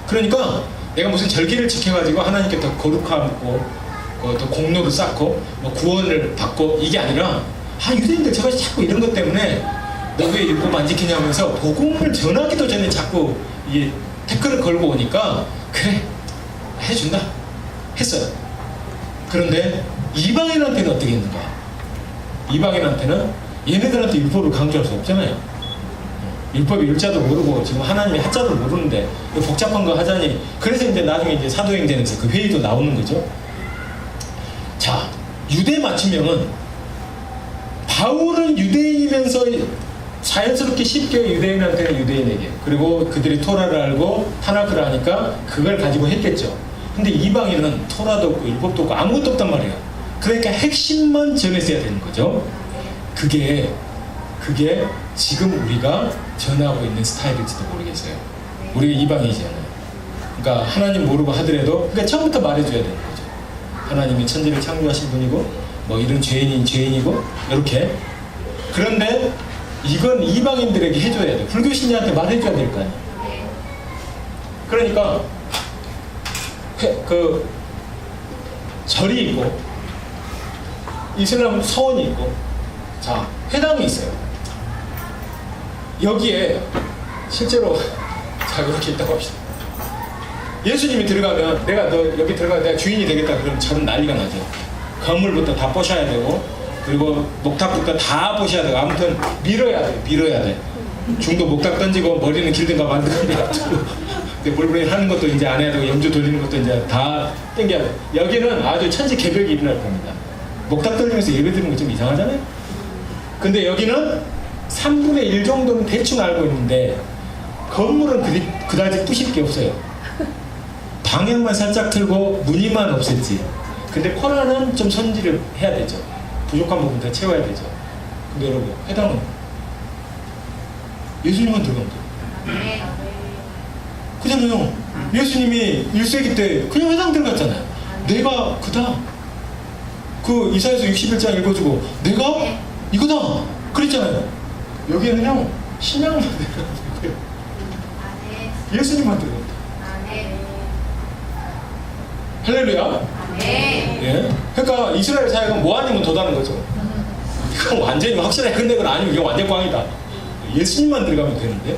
그러니까 내가 무슨 절기를 지켜가지고 하나님께 더 거룩하고 더 공로를 쌓고 뭐 구원을 받고 이게 아니라, 유대인들 저같이 자꾸 이런 것 때문에 너 왜 율법 안 지키냐 하면서 복음을 전하기도 전에 자꾸 이 태클을 걸고 오니까 그래 해준다 했어요. 그런데 이방인한테는 어떻게 했는가? 이방인한테는 얘네들한테 율법을 강조할 수 없잖아요. 율법의 율자도 모르고 지금 하나님의 하자도 모르는데 복잡한 거 하자니, 그래서 이제 나중에 이제 사도행전에서 그 회의도 나오는 거죠. 자, 유대 맞춤형은 바울은 유대인이면서 자연스럽게 쉽게 유대인한테는 유대인에게, 그리고 그들이 토라를 알고 타나크를 아니까 그걸 가지고 했겠죠. 근데 이방인은 토라도 없고 율법도 없고 아무것도 없단 말이에요. 그러니까 핵심만 전했어야 되는 거죠. 그게 지금 우리가 전하고 있는 스타일일지도 모르겠어요. 우리가 이방인이잖아요. 그러니까 하나님 모르고 하더라도 그러니까 처음부터 말해줘야 되는 거죠. 하나님이 천지를 창조하신 분이고 뭐 이런 죄인이고 이렇게. 그런데 이건 이방인들에게 해줘야 돼. 불교신자한테 말해줘야 될 거 아니에요. 그러니까 그 절이 있고 이슬람 서원이 있고, 자, 회당이 있어요. 여기에 실제로 자, 이렇게 있다고 합시다. 예수님이 들어가면 내가 너 여기 들어가면 내가 주인이 되겠다 그러면 저는 난리가 나죠. 건물부터 다 부셔야 되고, 그리고 목탁부터 다 부셔야 되고, 아무튼 밀어야 돼. 중도 목탁 던지고 머리는 길든가 만든가 물불이 하는 것도 이제 안 해야 되고, 염주 돌리는 것도 이제 다 땡겨야 돼. 여기는 아주 천지개벽이 일어날 겁니다. 목탁 돌리면서 예배 드리는 거 좀 이상하잖아요. 근데 여기는 3분의 1 정도는 대충 알고 있는데 건물은 그다지 부실 게 없어요. 방향만 살짝 틀고 무늬만 없앴지. 근데 코너는 좀 손질을 해야 되죠. 부족한 부분 다 채워야 되죠. 근데 여러분, 회당은 예수님만 들어가면 돼요. 그잖아요. 예수님이 1세기 때 그냥 회당 들어갔잖아요. 내가 그다. 그 이사야서 61장 읽어주고 내가 이거다 그랬잖아요. 여기에는요 신앙만 들어가는 거예요. 예수님만 들어갑니다. 할렐루야. 예. 그러니까 이스라엘 사역은 뭐 아니면 도다는 거죠. 이건 완전히 확실하게 끝내거나 아니면 이게 완전 꽝이다. 예수님만 들어가면 되는데.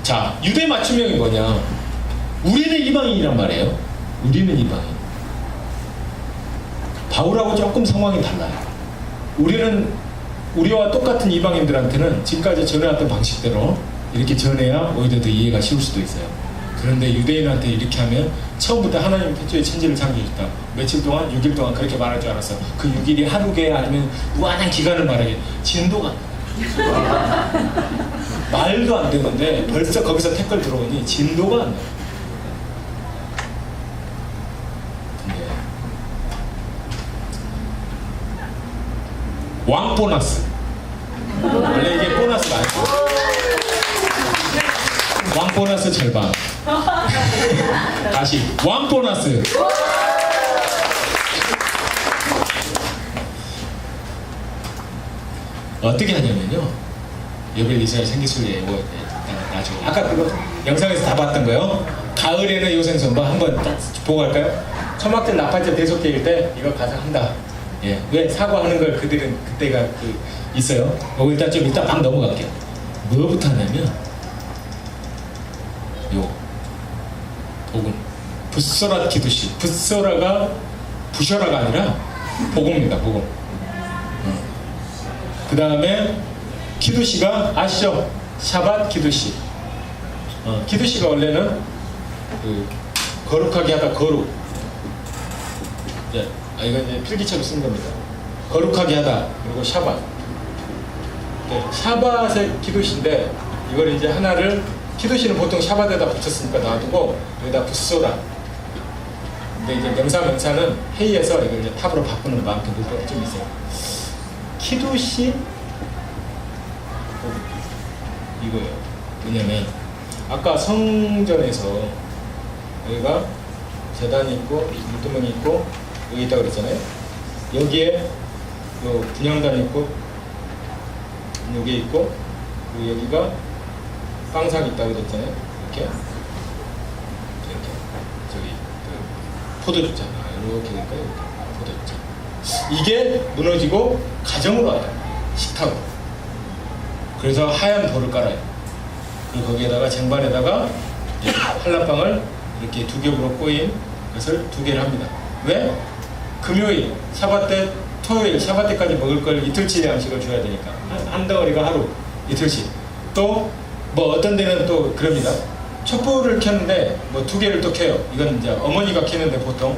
자, 유대 맞춤형이 뭐냐? 우리는 이방인이란 말이에요. 우리는 이방인. 바울하고 조금 상황이 달라요. 우리는 우리와 똑같은 이방인들한테는 지금까지 전해왔던 방식대로 이렇게 전해야 오히려 더 이해가 쉬울 수도 있어요. 그런데 유대인한테 이렇게 하면 처음부터 하나님 태초에 천지를 창조했다. 며칠 동안 6일 동안 그렇게 말할 줄 알았어. 그 6일이 하루게 아니면 무한한 기간을 말하게. 진도가 말도 안 되는데 벌써 거기서 태클 들어오니 진도가 안 돼. 근데 왕 보너스. 원래 이게 보너스가 아니고 왕 보너스 절반. 다시 왕 보너스. 어떻게 하냐면요. 여벨 이스라엘 생기술에 이거 나중에 아까 그거 영상에서 다 봤던 거요. 가을에는 요생선바 한번 딱 보고 갈까요? 초막절 나팔절 대속제일 때 이거 가서 한다. 예, 왜 사과하는 걸 그들은 그때가 있어요. 그거 일단 좀 이따 막 넘어갈게요. 뭐부터 하냐면 요 복음 붓소라 기두시. 붓소라가 부셔라가 아니라 복음입니다. 복음. 그 다음에 기두시가 아시죠? 샤밧 기두시. 기두시가 원래는 그 거룩하게 하다. 거룩. 예, 이거 이제 필기처럼 쓴 겁니다. 거룩하게 하다. 그리고 샤밧. 네, 샤밧의 기두시인데 이걸 이제 하나를 기두시는 보통 샤밧에다 붙였으니까 놔두고 여기다 붓소라. 근데 이제 명사는 회의에서 이걸 이제 탑으로 바꾸는 마음도 좀 있어요. 키두시 이거예요. 왜냐면 아까 성전에서 여기가 제단이 있고 물두멍이 있고 여기 있다고 그랬잖아요. 여기에 요 분향단이 있고 여기 있고 그리고 여기가 빵상이 있다고 그랬잖아요. 이렇게 저기 그 포도주잖아. 이렇게 될까요? 포도주잖아. 이게 무너지고 가정으로 와요. 식탁으로. 그래서 하얀 돌을 깔아요. 그리고 거기에다가 쟁반에다가 한라빵을 이렇게 두 겹으로 꼬인 것을 두 개를 합니다. 왜? 금요일, 샤밧 때, 토요일, 샤밧 때까지 먹을 걸 이틀치 양식을 줘야 되니까. 한 덩어리가 하루, 이틀치. 또 뭐 어떤 데는 또 그럽니다. 촛불을 켰는데 뭐 두 개를 또 켜요. 이건 이제 어머니가 켜는데 보통